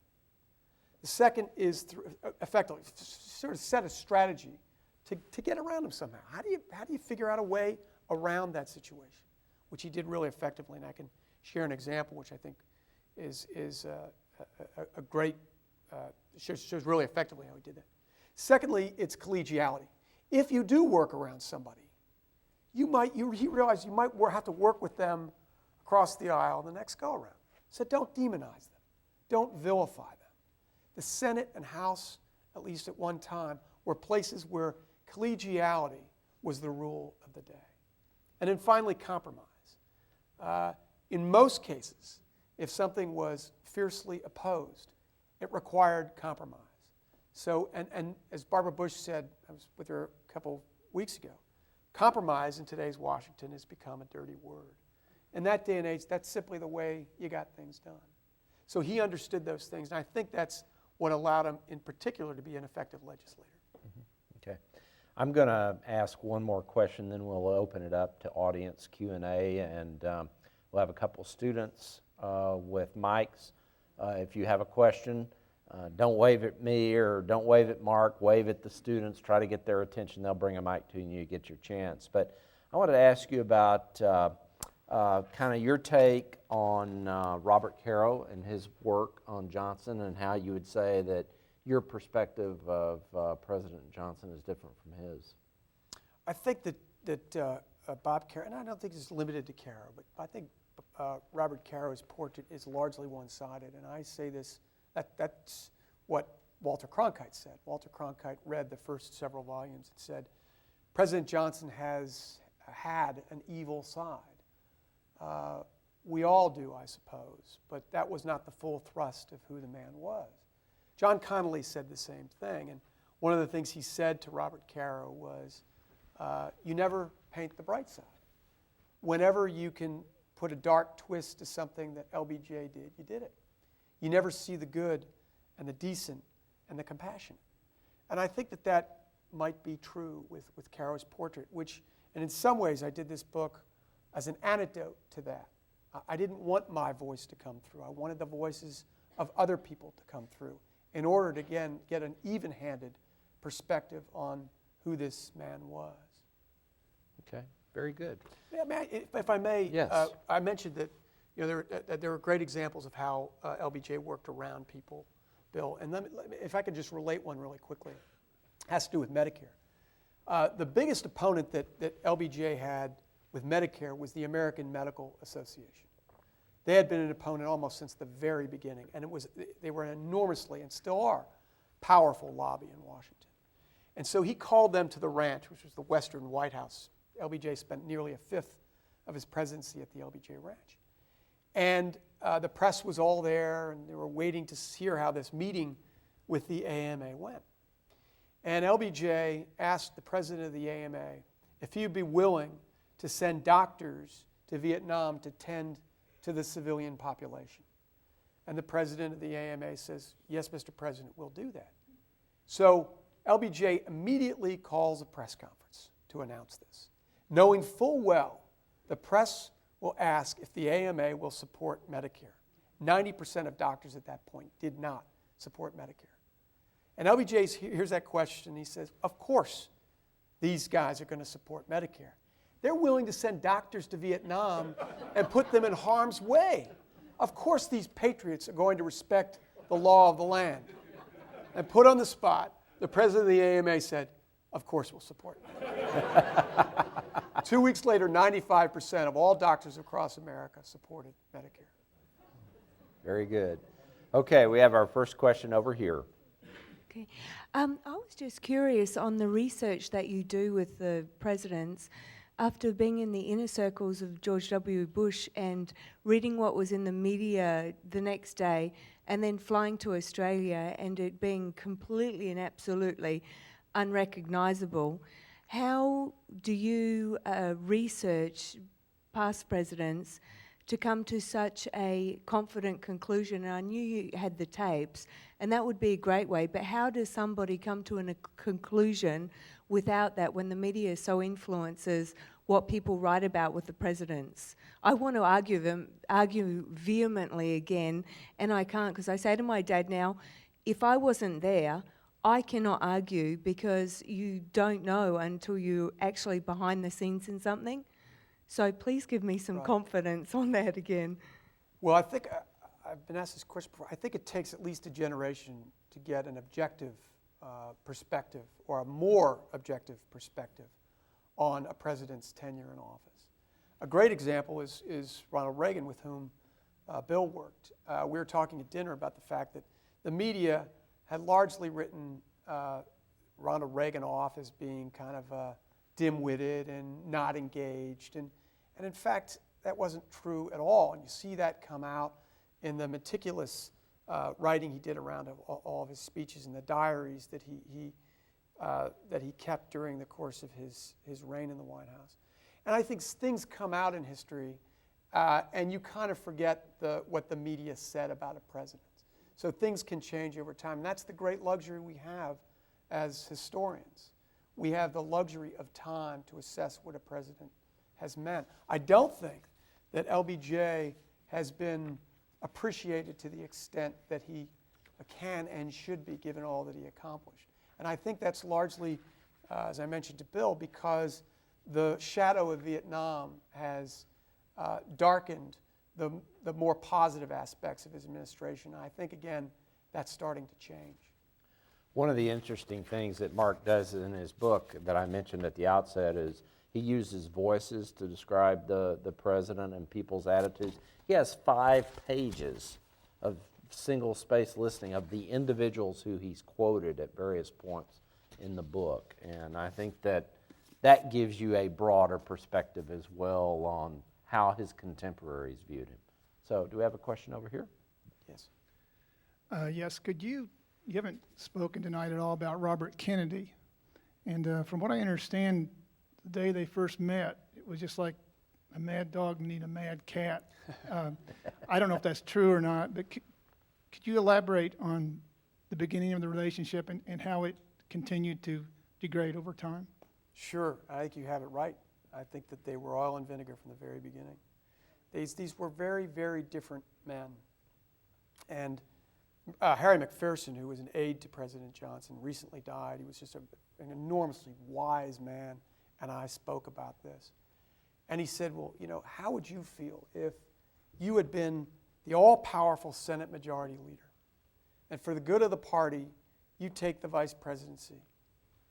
The second is through, effectively, sort of set a strategy to get around him somehow. How do you figure out a way around that situation, which he did really effectively, and I can share an example which I think is a great, shows really effectively how he did that. Secondly, it's collegiality. If you do work around somebody, you realize you might have to work with them across the aisle the next go-around. So don't demonize them. Don't vilify them. The Senate and House, at least at one time, were places where collegiality was the rule of the day. And then finally, compromise. In most cases, if something was fiercely opposed, it required compromise. So, and as Barbara Bush said, I was with her a couple weeks ago, Compromise in today's Washington has become a dirty word. In that day and age, that's simply the way you got things done. So he understood those things, and I think that's what allowed him in particular to be an effective legislator. Okay. I'm going to ask one more question, then we'll open it up to audience Q&A, and we'll have a couple students with mics. If you have a question, don't wave at me or don't wave at Mark, wave at the students, try to get their attention. They'll bring a mic to you and you get your chance. But I wanted to ask you about kind of your take on Robert Caro and his work on Johnson, and how you would say that your perspective of President Johnson is different from his. I think that Bob Caro, and I don't think it's limited to Caro, but I think Robert Caro's portrait is largely one-sided, and I say this, that's what Walter Cronkite said. Walter Cronkite read the first several volumes and said, President Johnson has had an evil side. We all do, I suppose, but that was not the full thrust of who the man was. John Connolly said the same thing, and one of the things he said to Robert Caro was, you never paint the bright side. Whenever you can put a dark twist to something that LBJ did, you did it. You never see the good and the decent and the compassionate. And I think that that might be true with Caro's portrait, and in some ways I did this book as an antidote to that. I didn't want my voice to come through. I wanted the voices of other people to come through in order to, again, get an even-handed perspective on who this man was. Okay, very good. Yeah, if I may, yes. I mentioned that there were great examples of how LBJ worked around people, Bill. And if I could just relate one really quickly. It has to do with Medicare. The biggest opponent that LBJ had with Medicare was the American Medical Association. They had been an opponent almost since the very beginning, and they were an enormously, and still are, powerful lobby in Washington. And so he called them to the ranch, which was the Western White House. LBJ spent nearly a fifth of his presidency at the LBJ ranch. And the press was all there, and they were waiting to hear how this meeting with the AMA went. And LBJ asked the president of the AMA if he would be willing to send doctors to Vietnam to tend to the civilian population. And the president of the AMA says, yes, Mr. President, we'll do that. So LBJ immediately calls a press conference to announce this, knowing full well the press will ask if the AMA will support Medicare. 90% of doctors at that point did not support Medicare. And LBJ hears that question, and he says, of course these guys are going to support Medicare. They're willing to send doctors to Vietnam and put them in harm's way. Of course these patriots are going to respect the law of the land. And put on the spot, the president of the AMA said, of course we'll support it. 2 weeks later, 95% of all doctors across America supported Medicare. Very good. Okay, we have our first question over here. Okay. I was just curious on the research that you do with the presidents. After being in the inner circles of George W. Bush and reading what was in the media the next day, and then flying to Australia and it being completely and absolutely unrecognizable, how do you research past presidents to come to such a confident conclusion? And I knew you had the tapes, and that would be a great way, but how does somebody come to a conclusion without that when the media so influences what people write about with the presidents? I want to argue vehemently again, and I can't, because I say to my dad now, if I wasn't there, I cannot argue, because you don't know until you're actually behind the scenes in something. So please give me some confidence on that again. Well, I think I've been asked this question before. I think it takes at least a generation to get an objective perspective, or a more objective perspective, on a president's tenure in office. A great example is Ronald Reagan, with whom Bill worked. We were talking at dinner about the fact that the media had largely written Ronald Reagan off as being kind of dim-witted and not engaged. And in fact, that wasn't true at all. And you see that come out in the meticulous writing he did around all of his speeches and the diaries that he that he kept during the course of his reign in the White House. And I think things come out in history, and you kind of forget what the media said about a president. So things can change over time. And that's the great luxury we have as historians. We have the luxury of time to assess what a president has meant. I don't think that LBJ has been appreciated to the extent that he can and should be, given all that he accomplished. And I think that's largely, as I mentioned to Bill, because the shadow of Vietnam has darkened the more positive aspects of his administration. And I think, again, that's starting to change. One of the interesting things that Mark does in his book that I mentioned at the outset is he uses voices to describe the president and people's attitudes. He has 5 pages of single-space listing of the individuals who he's quoted at various points in the book. And I think that gives you a broader perspective as well on how his contemporaries viewed him. So do we have a question over here? Yes. Yes, you haven't spoken tonight at all about Robert Kennedy. And from what I understand, the day they first met, it was just like a mad dog need a mad cat. I don't know if that's true or not, but could you elaborate on the beginning of the relationship and how it continued to degrade over time? Sure, I think you have it right. I think that they were oil and vinegar from the very beginning. These were very, very different men. And Harry McPherson, who was an aide to President Johnson, recently died. He was just an enormously wise man, and I spoke about this. And he said, well, how would you feel if you had been the all-powerful Senate Majority Leader, and for the good of the party, you take the vice presidency,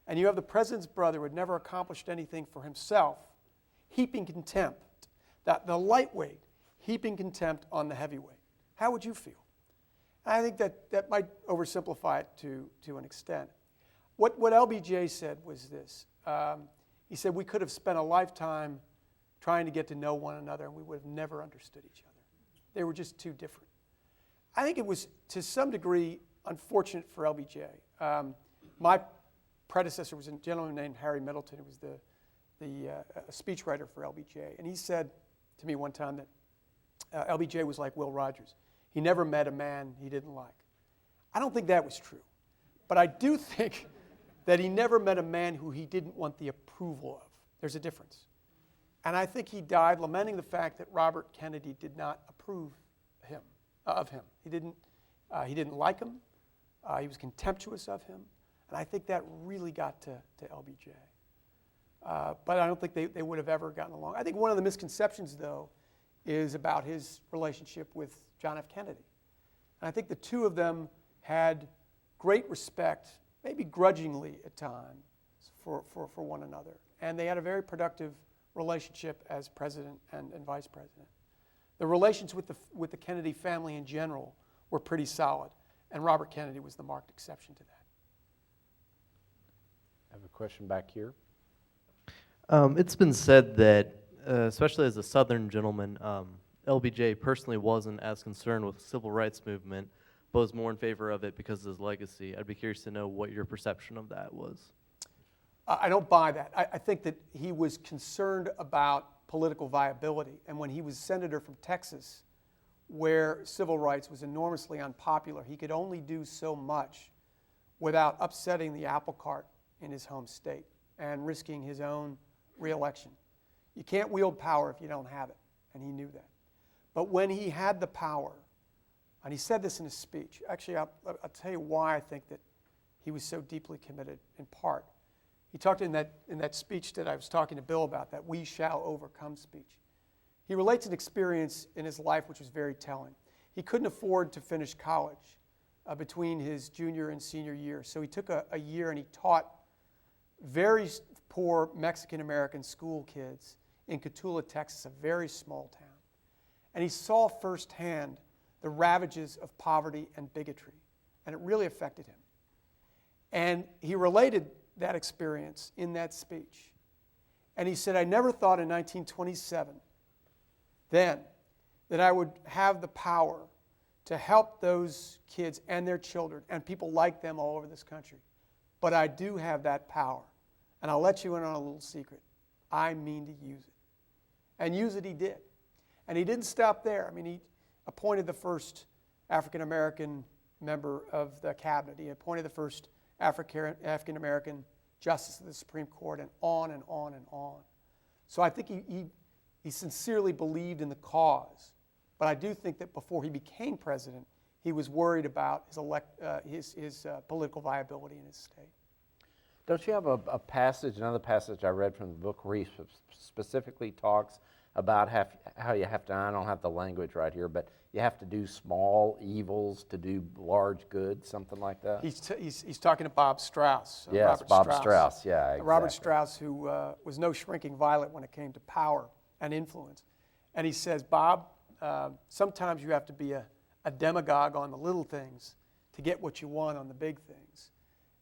and you have the president's brother who had never accomplished anything for himself, heaping contempt, the lightweight heaping contempt on the heavyweight. How would you feel? And I think that might oversimplify it to an extent. What LBJ said was this. He said we could have spent a lifetime trying to get to know one another, and we would have never understood each other. They were just too different. I think it was, to some degree, unfortunate for LBJ. My predecessor was a gentleman named Harry Middleton, who was the speechwriter for LBJ. And he said to me one time that LBJ was like Will Rogers. He never met a man he didn't like. I don't think that was true. But I do think that he never met a man who he didn't want the approval of. There's a difference. And I think he died lamenting the fact that Robert Kennedy did not approve of him. He didn't like him. He was contemptuous of him. And I think that really got to LBJ. But I don't think they would have ever gotten along. I think one of the misconceptions, though, is about his relationship with John F. Kennedy. And I think the two of them had great respect, maybe grudgingly at times, for one another. And they had a very productive relationship as president and vice president. The relations with the Kennedy family in general were pretty solid, and Robert Kennedy was the marked exception to that. I have a question back here. It's been said that, especially as a Southern gentleman, LBJ personally wasn't as concerned with the civil rights movement, but was more in favor of it because of his legacy. I'd be curious to know what your perception of that was. I don't buy that. I think that he was concerned about political viability. And when he was senator from Texas, where civil rights was enormously unpopular, he could only do so much without upsetting the apple cart in his home state and risking his own reelection. You can't wield power if you don't have it, and he knew that. But when he had the power, and he said this in his speech, actually I'll tell you why I think that he was so deeply committed, in part. He talked in that speech that I was talking to Bill about, that we shall overcome speech. He relates an experience in his life which was very telling. He couldn't afford to finish college between his junior and senior year, so he took a year and he taught very poor Mexican-American school kids in Cotulla, Texas, a very small town. And he saw firsthand the ravages of poverty and bigotry, and it really affected him. And he related that experience in that speech. And he said, I never thought in 1927 then that I would have the power to help those kids and their children and people like them all over this country But I do have that power. And I'll let you in on a little secret. I mean to use it. And use it he did. And he didn't stop there. I mean, he appointed the first African-American member of the cabinet. He appointed the first African-American justice of the Supreme Court, and on and on and on. So I think he sincerely believed in the cause. But I do think that before he became president, he was worried about his political viability in his state. Don't you have a passage, another passage I read from the book where he specifically talks about how you have to, I don't have the language right here, but you have to do small evils to do large good, something like that? He's talking to Bob Strauss. Yes, Bob Strauss, yeah, exactly. Robert Strauss, who was no shrinking violet when it came to power and influence. And he says, Bob, sometimes you have to be a demagogue on the little things to get what you want on the big things.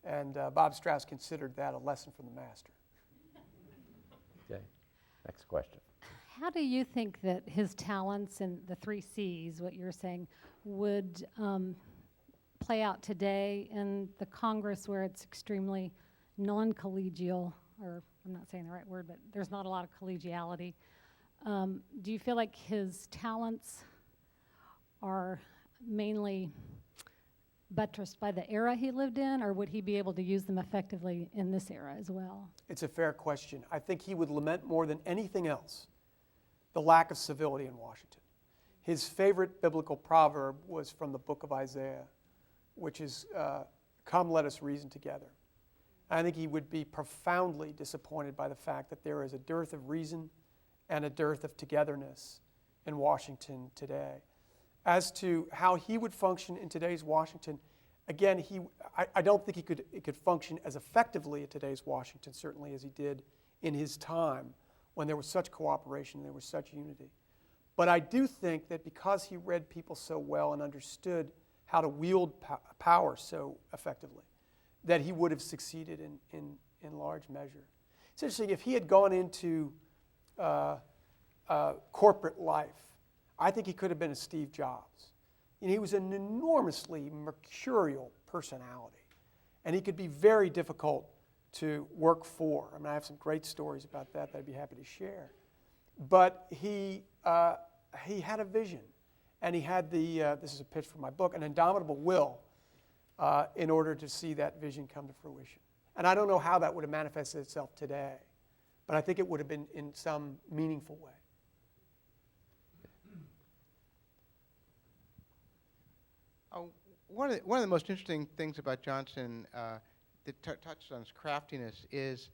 And Bob Strauss considered that a lesson from the master. Okay, next question. How do you think that his talents and the 3 C's, what you're saying, would play out today in the Congress where it's extremely non-collegial, or I'm not saying the right word, but there's not a lot of collegiality? Do you feel like his talents are mainly buttressed by the era he lived in, or would he be able to use them effectively in this era as well? It's a fair question. I think he would lament more than anything else the lack of civility in Washington. His favorite biblical proverb was from the book of Isaiah, which is, come, let us reason together. I think he would be profoundly disappointed by the fact that there is a dearth of reason and a dearth of togetherness in Washington today. As to how he would function in today's Washington, again, I don't think he could function as effectively in today's Washington, certainly as he did in his time when there was such cooperation, there was such unity. But I do think that because he read people so well and understood how to wield power so effectively, that he would have succeeded in large measure. It's interesting, if he had gone into corporate life, I think he could have been a Steve Jobs. And he was an enormously mercurial personality, and he could be very difficult to work for. I mean, I have some great stories about that I'd be happy to share. But he had a vision, and he had this is a pitch for my book, an indomitable will in order to see that vision come to fruition. And I don't know how that would have manifested itself today, but I think it would have been in some meaningful way. One of the most interesting things about Johnson that touched on his craftiness is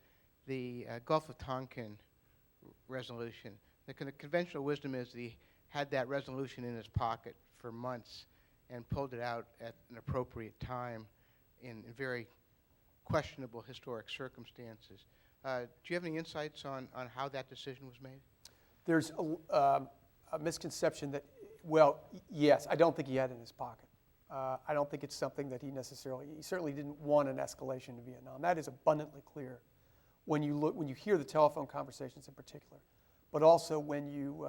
the Gulf of Tonkin resolution. The conventional wisdom is that he had that resolution in his pocket for months and pulled it out at an appropriate time in very questionable historic circumstances. Do you have any insights on how that decision was made? There's a misconception that, well, yes, I don't think he had it in his pocket. I don't think it's something that he certainly didn't want an escalation to Vietnam. That is abundantly clear when you hear the telephone conversations in particular, but also when you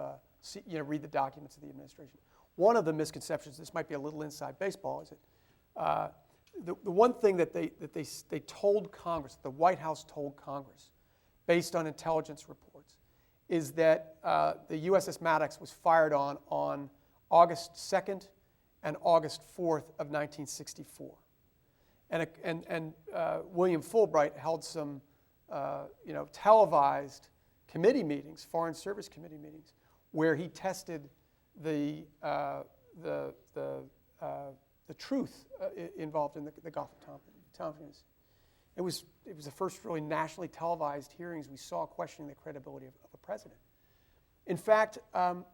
read the documents of the administration. One of the misconceptions, this might be a little inside baseball, is that the one thing that they told Congress, the White House told Congress, based on intelligence reports, is that the USS Maddox was fired on August 2nd and August 4th of 1964. And William Fulbright held some televised committee meetings, Foreign Service Committee meetings, where he tested the truth involved in the Gulf of Tonkin. It was the first really nationally televised hearings we saw questioning the credibility of a president. In fact,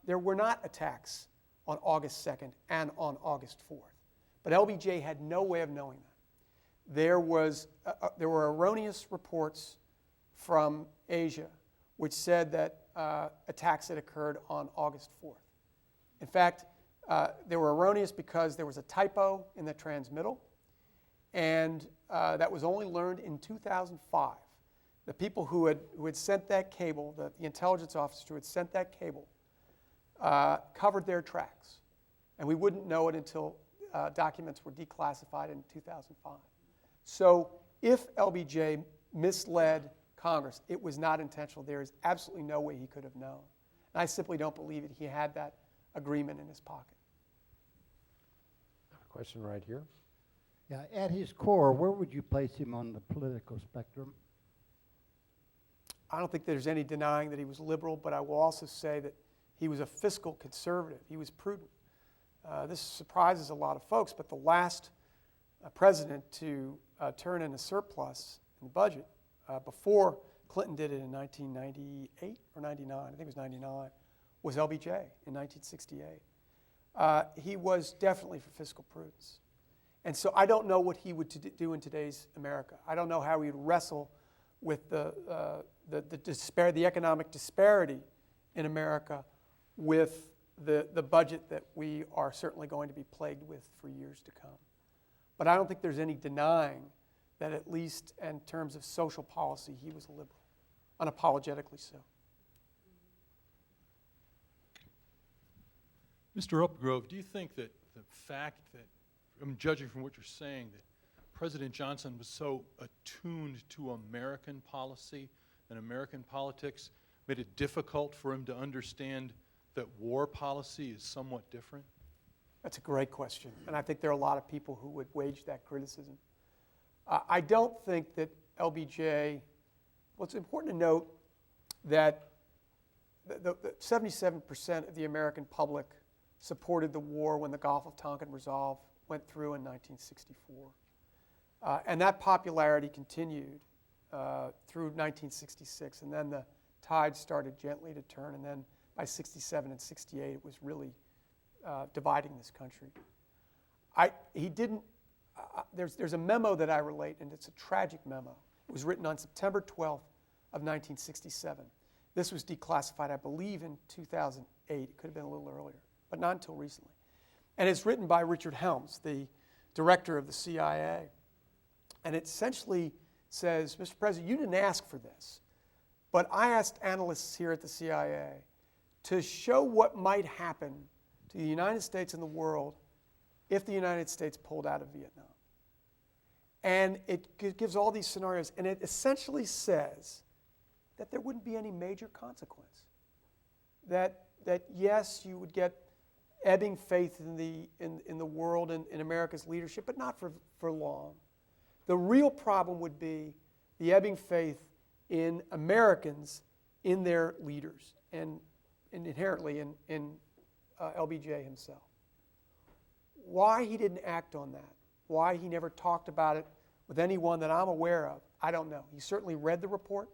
there were not attacks on August 2nd and on August 4th. But LBJ had no way of knowing that. There were erroneous reports from Asia which said that attacks had occurred on August 4th. In fact, they were erroneous because there was a typo in the transmittal, and that was only learned in 2005. The people who had sent that cable, the intelligence officers who had sent that cable, covered their tracks, and we wouldn't know it until documents were declassified in 2005. So If LBJ misled Congress, it was not intentional. There is absolutely no way he could have known. And I simply don't believe that he had that agreement in his pocket. A question right here. Yeah, at his core, where would you place him on the political spectrum? I don't think there's any denying that he was liberal, but I will also say that he was a fiscal conservative. He was prudent. This surprises a lot of folks, but the last president to turn in a surplus in the budget before Clinton did it in 1998 or 99, I think it was 99, was LBJ in 1968. He was definitely for fiscal prudence. And so I don't know what he would do in today's America. I don't know how he would wrestle with the economic disparity in America with the budget that we are certainly going to be plagued with for years to come. But I don't think there's any denying that at least in terms of social policy, he was a liberal, unapologetically so. Mr. Updegrove, do you think that the fact that, judging from what you're saying, that President Johnson was so attuned to American policy and American politics made it difficult for him to understand that war policy is somewhat different? That's a great question, and I think there are a lot of people who would wage that criticism. I don't think that LBJ, well, it's important to note that the 77% of the American public supported the war when the Gulf of Tonkin Resolve went through in 1964. And that popularity continued through 1966, and then the tide started gently to turn, and then by 67 and 68, it was really dividing this country. There's a memo that I relate, and it's a tragic memo. It was written on September 12th of 1967. This was declassified, I believe, in 2008. It could have been a little earlier, but not until recently. And it's written by Richard Helms, the director of the CIA. And it essentially says, Mr. President, you didn't ask for this, but I asked analysts here at the CIA to show what might happen to the United States and the world if the United States pulled out of Vietnam. And it gives all these scenarios, and it essentially says that there wouldn't be any major consequence. That yes, you would get ebbing faith in the world and in America's leadership, but not for long. The real problem would be the ebbing faith in Americans in their leaders and inherently in LBJ himself. Why he didn't act on that, why he never talked about it with anyone that I'm aware of, I don't know. He certainly read the report.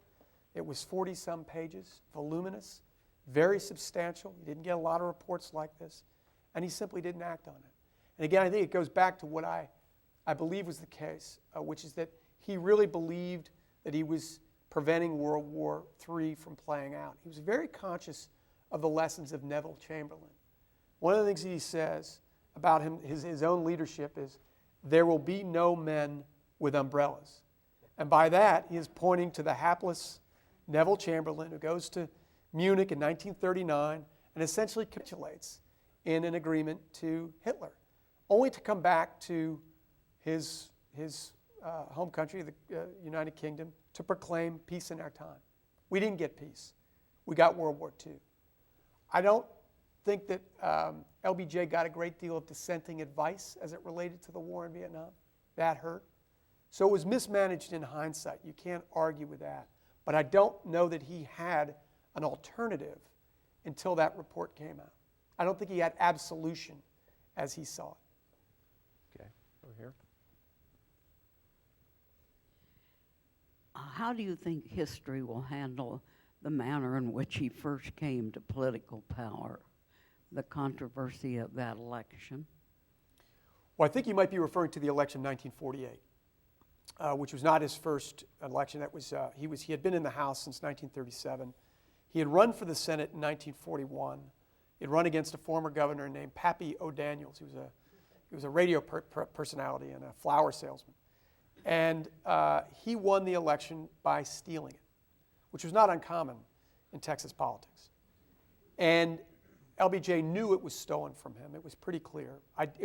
It was 40-some pages, voluminous, very substantial. He didn't get a lot of reports like this, and he simply didn't act on it. And again, I think it goes back to what I believe was the case, which is that he really believed that he was preventing World War III from playing out. He was very conscious of the lessons of Neville Chamberlain. One of the things he says about his own leadership is, there will be no men with umbrellas. And by that, he is pointing to the hapless Neville Chamberlain who goes to Munich in 1939 and essentially capitulates in an agreement to Hitler, only to come back to his home country, the United Kingdom, to proclaim peace in our time. We didn't get peace. We got World War II. I don't think that LBJ got a great deal of dissenting advice as it related to the war in Vietnam. That hurt. So it was mismanaged in hindsight. You can't argue with that. But I don't know that he had an alternative until that report came out. I don't think he had absolution as he saw it. Okay, over here. How do you think history will handle the manner in which he first came to political power, the controversy of that election? Well, I think you might be referring to the election in 1948, which was not his first election. That was he had been in the House since 1937. He had run for the Senate in 1941. He had run against a former governor named Pappy O'Daniels. He was a radio personality and a flower salesman. And he won the election by stealing it, which was not uncommon in Texas politics. And LBJ knew it was stolen from him. It was pretty clear.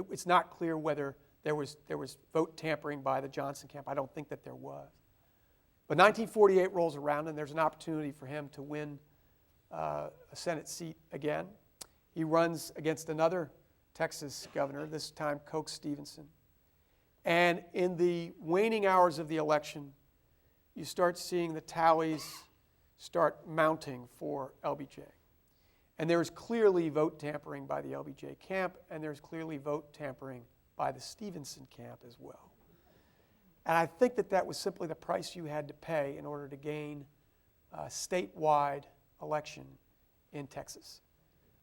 It's not clear whether there was vote tampering by the Johnson camp. I don't think that there was. But 1948 rolls around, and there's an opportunity for him to win a Senate seat again. He runs against another Texas governor, this time Coke Stevenson. And in the waning hours of the election, you start seeing the tallies start mounting for LBJ. And there's clearly vote tampering by the LBJ camp, and there's clearly vote tampering by the Stevenson camp as well. And I think that that was simply the price you had to pay in order to gain a statewide election in Texas.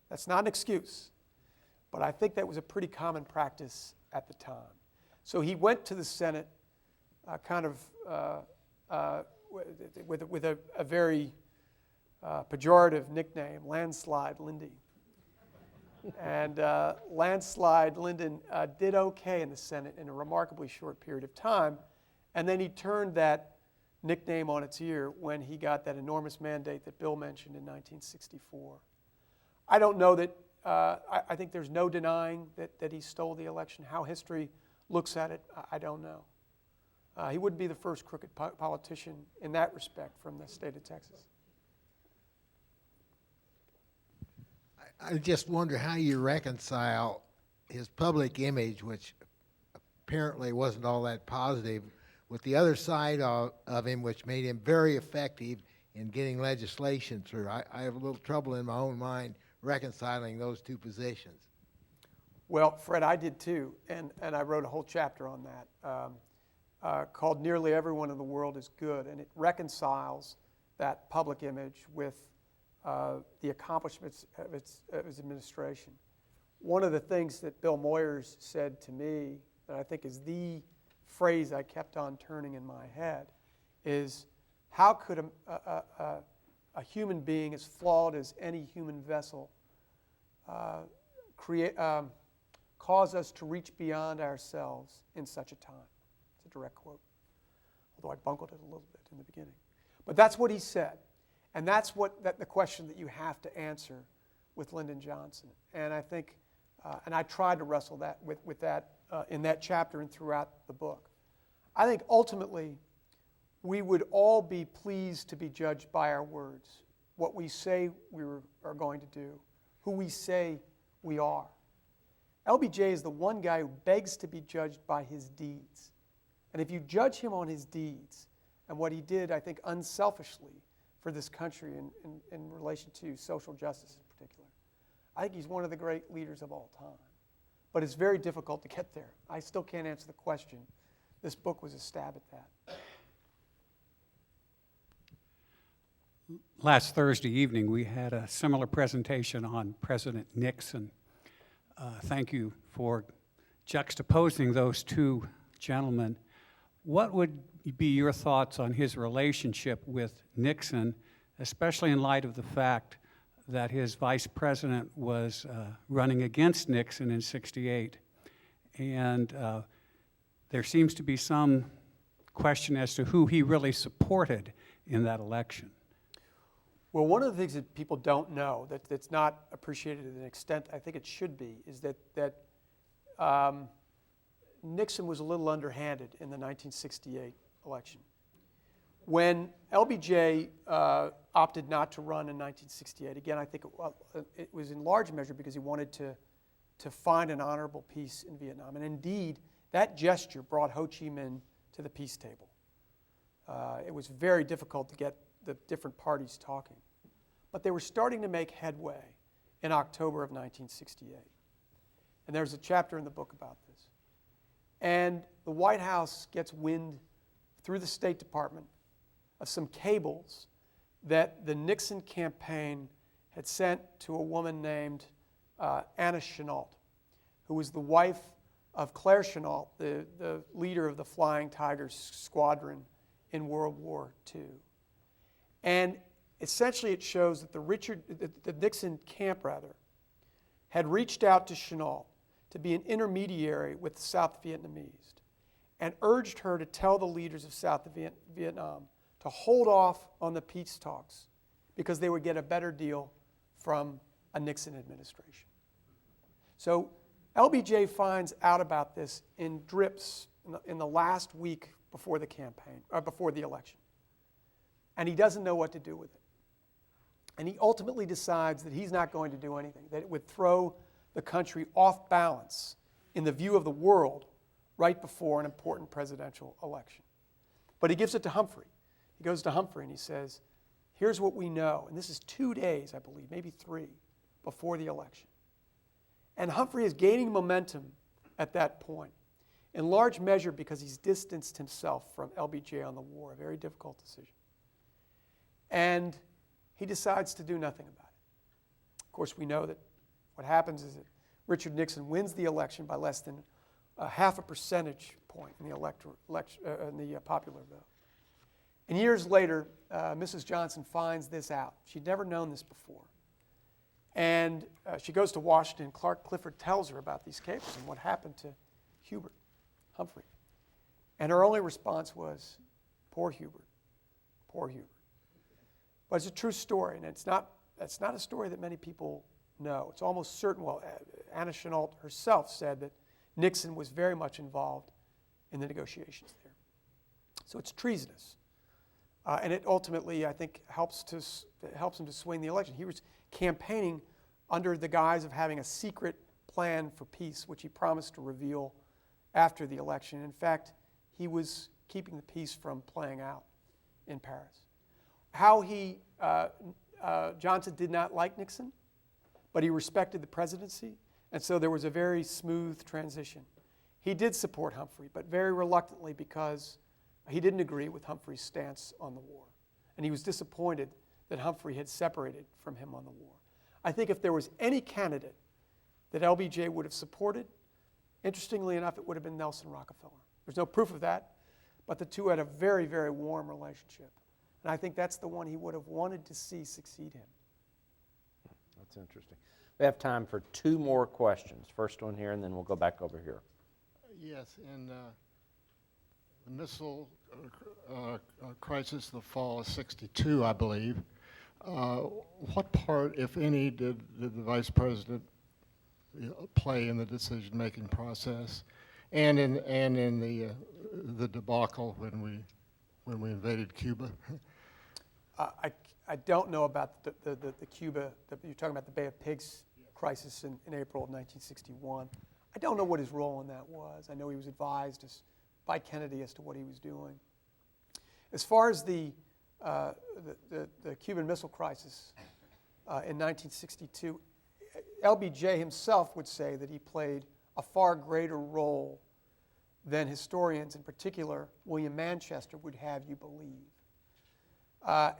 That's not an excuse, but I think that was a pretty common practice at the time. So he went to the Senate with a very pejorative nickname, Landslide Lyndon. And Landslide Lyndon did okay in the Senate in a remarkably short period of time, and then he turned that nickname on its ear when he got that enormous mandate that Bill mentioned in 1964. I don't know that, I think there's no denying that he stole the election. How history looks at it, I don't know. He wouldn't be the first crooked politician in that respect from the state of Texas. I just wonder how you reconcile his public image, which apparently wasn't all that positive, with the other side of him, which made him very effective in getting legislation through. I have a little trouble in my own mind reconciling those two positions. Well, Fred, I did too, and I wrote a whole chapter on that called Nearly Everyone in the World is Good, and it reconciles that public image with the accomplishments of his administration. One of the things that Bill Moyers said to me that I think is the phrase I kept on turning in my head is, how could a human being as flawed as any human vessel cause us to reach beyond ourselves in such a time? It's a direct quote, although I bungled it a little bit in the beginning. But that's what he said. And that's the question that you have to answer with Lyndon Johnson. And I think, and I tried to wrestle that with that in that chapter and throughout the book. I think ultimately we would all be pleased to be judged by our words, what we say we are going to do, who we say we are. LBJ is the one guy who begs to be judged by his deeds. And if you judge him on his deeds and what he did, I think, unselfishly for this country in relation to social justice in particular, I think he's one of the great leaders of all time. But it's very difficult to get there. I still can't answer the question. This book was a stab at that. Last Thursday evening, we had a similar presentation on President Nixon. Thank you for juxtaposing those two gentlemen. What would be your thoughts on his relationship with Nixon, especially in light of the fact that his vice president was running against Nixon in '68? And there seems to be some question as to who he really supported in that election. Well, one of the things that people don't know, that's not appreciated to the extent I think it should be, is that Nixon was a little underhanded in the 1968 election. When LBJ opted not to run in 1968, again, I think it was in large measure because he wanted to find an honorable peace in Vietnam. And indeed, that gesture brought Ho Chi Minh to the peace table. It was very difficult to get the different parties talking. But they were starting to make headway in October of 1968. And there's a chapter in the book about this. And the White House gets wind through the State Department of some cables that the Nixon campaign had sent to a woman named Anna Chennault, who was the wife of Claire Chennault, the leader of the Flying Tigers Squadron in World War II. And essentially it shows that the Nixon camp, had reached out to Chennault to be an intermediary with the South Vietnamese and urged her to tell the leaders of South Vietnam to hold off on the peace talks because they would get a better deal from a Nixon administration. So LBJ finds out about this in drips in the last week before the campaign, or before the election. And he doesn't know what to do with it. And he ultimately decides that he's not going to do anything, that it would throw the country off balance in the view of the world right before an important presidential election. But he gives it to Humphrey. He goes to Humphrey and he says, here's what we know. And this is 2 days, I believe, maybe 3, before the election. And Humphrey is gaining momentum at that point, in large measure because he's distanced himself from LBJ on the war, a very difficult decision. And he decides to do nothing about it. Of course, we know that what happens is that Richard Nixon wins the election by less than half a percentage point in the popular vote. And years later, Mrs. Johnson finds this out. She'd never known this before. And she goes to Washington. Clark Clifford tells her about these capers and what happened to Humphrey. And her only response was, poor Hubert, poor Hubert. But it's a true story, and it's not a story that many people know. It's almost certain, well, Anna Chennault herself said that Nixon was very much involved in the negotiations there. So it's treasonous. And it ultimately, I think, helps him to swing the election. He was campaigning under the guise of having a secret plan for peace, which he promised to reveal after the election. In fact, he was keeping the peace from playing out in Paris. How Johnson did not like Nixon, but he respected the presidency, and so there was a very smooth transition. He did support Humphrey, but very reluctantly because he didn't agree with Humphrey's stance on the war. And he was disappointed that Humphrey had separated from him on the war. I think if there was any candidate that LBJ would have supported, interestingly enough, it would have been Nelson Rockefeller. There's no proof of that, but the two had a very, very warm relationship. And I think that's the one he would have wanted to see succeed him. That's interesting. We have time for 2 more questions. First one here, and then we'll go back over here. Yes, in the missile crisis, the fall of '62, I believe. What part, if any, did the Vice President play in the decision-making process, and in the debacle when we invaded Cuba? I don't know about the Cuba. You're talking about the Bay of Pigs crisis in April of 1961. I don't know what his role in that was. I know he was advised by Kennedy as to what he was doing. As far as the Cuban Missile Crisis in 1962, LBJ himself would say that he played a far greater role than historians, in particular William Manchester, would have you believe.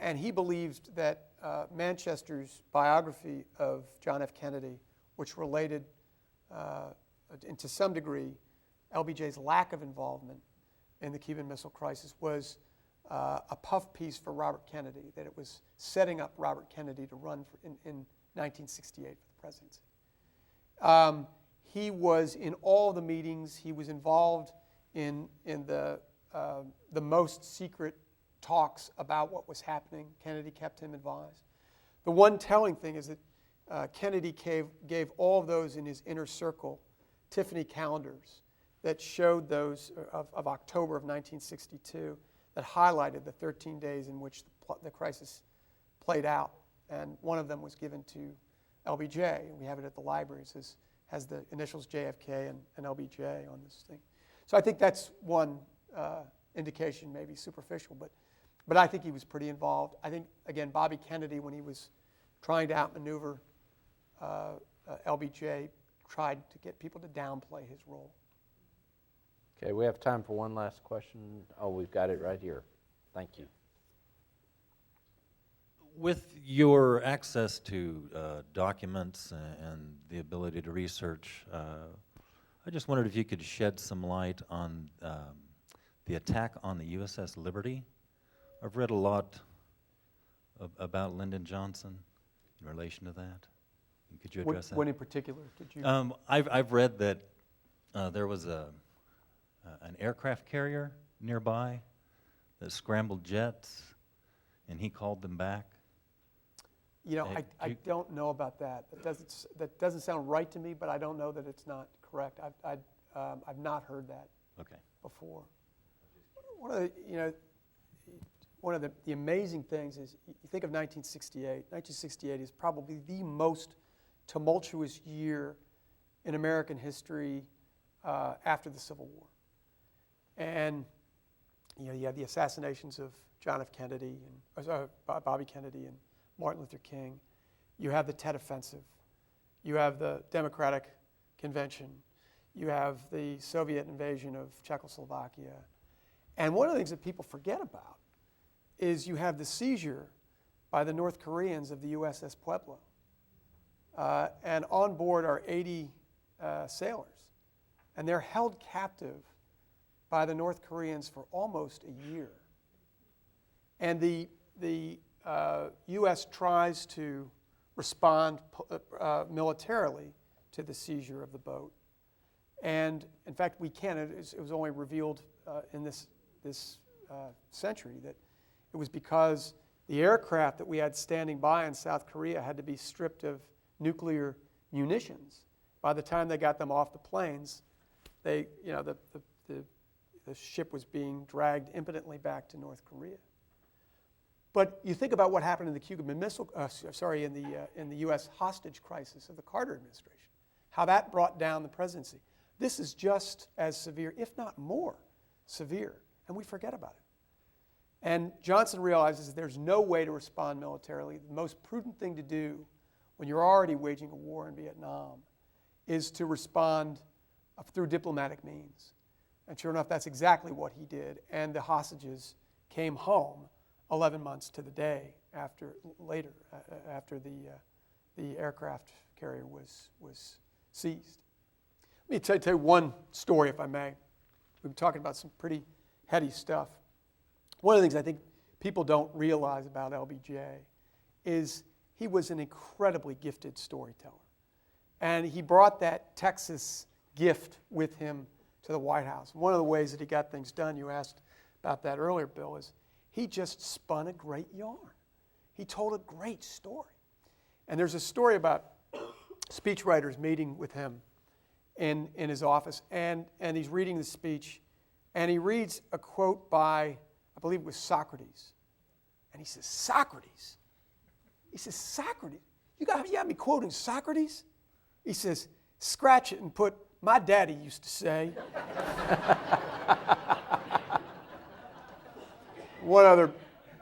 And he believed that Manchester's biography of John F. Kennedy, which related, and to some degree, LBJ's lack of involvement in the Cuban Missile Crisis, was a puff piece for Robert Kennedy, that it was setting up Robert Kennedy to run in 1968 for the presidency. He was in all the meetings. He was involved in the most secret talks about what was happening. Kennedy kept him advised. The one telling thing is that Kennedy gave all of those in his inner circle Tiffany calendars that showed those of October of 1962 that highlighted the 13 days in which the crisis played out. And one of them was given to LBJ, and we have it at the library. It has the initials JFK and LBJ on this thing. So I think that's one indication, maybe superficial, but I think he was pretty involved. I think, again, Bobby Kennedy, when he was trying to outmaneuver LBJ, tried to get people to downplay his role. Okay, we have time for one last question. Oh, we've got it right here. Thank you. With your access to documents and the ability to research, I just wondered if you could shed some light on the attack on the USS Liberty. I've read a lot about Lyndon Johnson in relation to that. Could you address that? When in particular did you? I've read that there was an aircraft carrier nearby that scrambled jets, and he called them back. You know, I don't know about that. That doesn't sound right to me, but I don't know that it's not correct. I've not heard that Okay. before. One of the amazing things is, you think of 1968. 1968 is probably the most tumultuous year in American history after the Civil War. And you had the assassinations of John F. Kennedy and Bobby Kennedy and Martin Luther King. You have the Tet Offensive. You have the Democratic Convention. You have the Soviet invasion of Czechoslovakia. And one of the things that people forget about is you have the seizure by the North Koreans of the USS Pueblo. And on board are 80 sailors. And they're held captive by the North Koreans for almost a year. And the U.S. tries to respond militarily to the seizure of the boat. And in fact, we can. It was only revealed in this century that it was because the aircraft that we had standing by in South Korea had to be stripped of nuclear munitions. By the time they got them off the planes, the ship was being dragged impotently back to North Korea. But you think about what happened in the Cuban Missile, in the U.S. hostage crisis of the Carter administration, how that brought down the presidency. This is just as severe, if not more severe, and we forget about it. And Johnson realizes there's no way to respond militarily. The most prudent thing to do when you're already waging a war in Vietnam is to respond through diplomatic means. And sure enough, that's exactly what he did. And the hostages came home 11 months to the day after the aircraft carrier was seized. Let me tell you one story, if I may. We've been talking about some pretty heady stuff. One of the things I think people don't realize about LBJ is he was an incredibly gifted storyteller. And he brought that Texas gift with him to the White House. One of the ways that he got things done, you asked about that earlier, Bill, is he just spun a great yarn. He told a great story. And there's a story about speechwriters meeting with him in his office, and he's reading the speech, and he reads a quote by, I believe it was Socrates. And he says, Socrates? He says, Socrates? You got me quoting Socrates? He says, scratch it and put, my daddy used to say. One other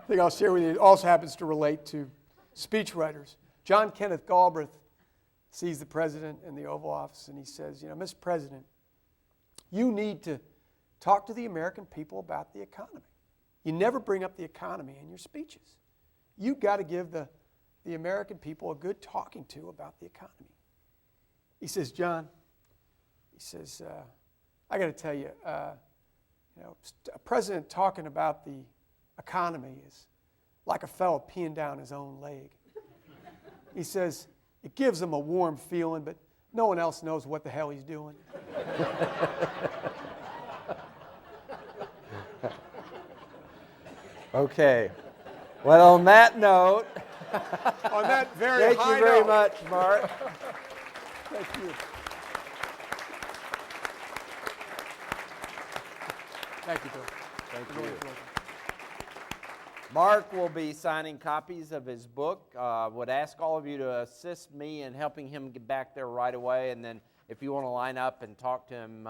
thing I'll share with you, it also happens to relate to speechwriters. John Kenneth Galbraith sees the president in the Oval Office and he says, Mr. President, you need to talk to the American people about the economy. You never bring up the economy in your speeches. You've got to give the American people a good talking to about the economy. He says, John, I got to tell you, a president talking about the economy is like a fellow peeing down his own leg. He says, it gives him a warm feeling, but no one else knows what the hell he's doing. Okay. Well, on that note, on that very thank you very much, Mark. Thank you. Thank you, Bill. Thank you. Mark will be signing copies of his book. Would ask all of you to assist me in helping him get back there right away, and then if you want to line up and talk to him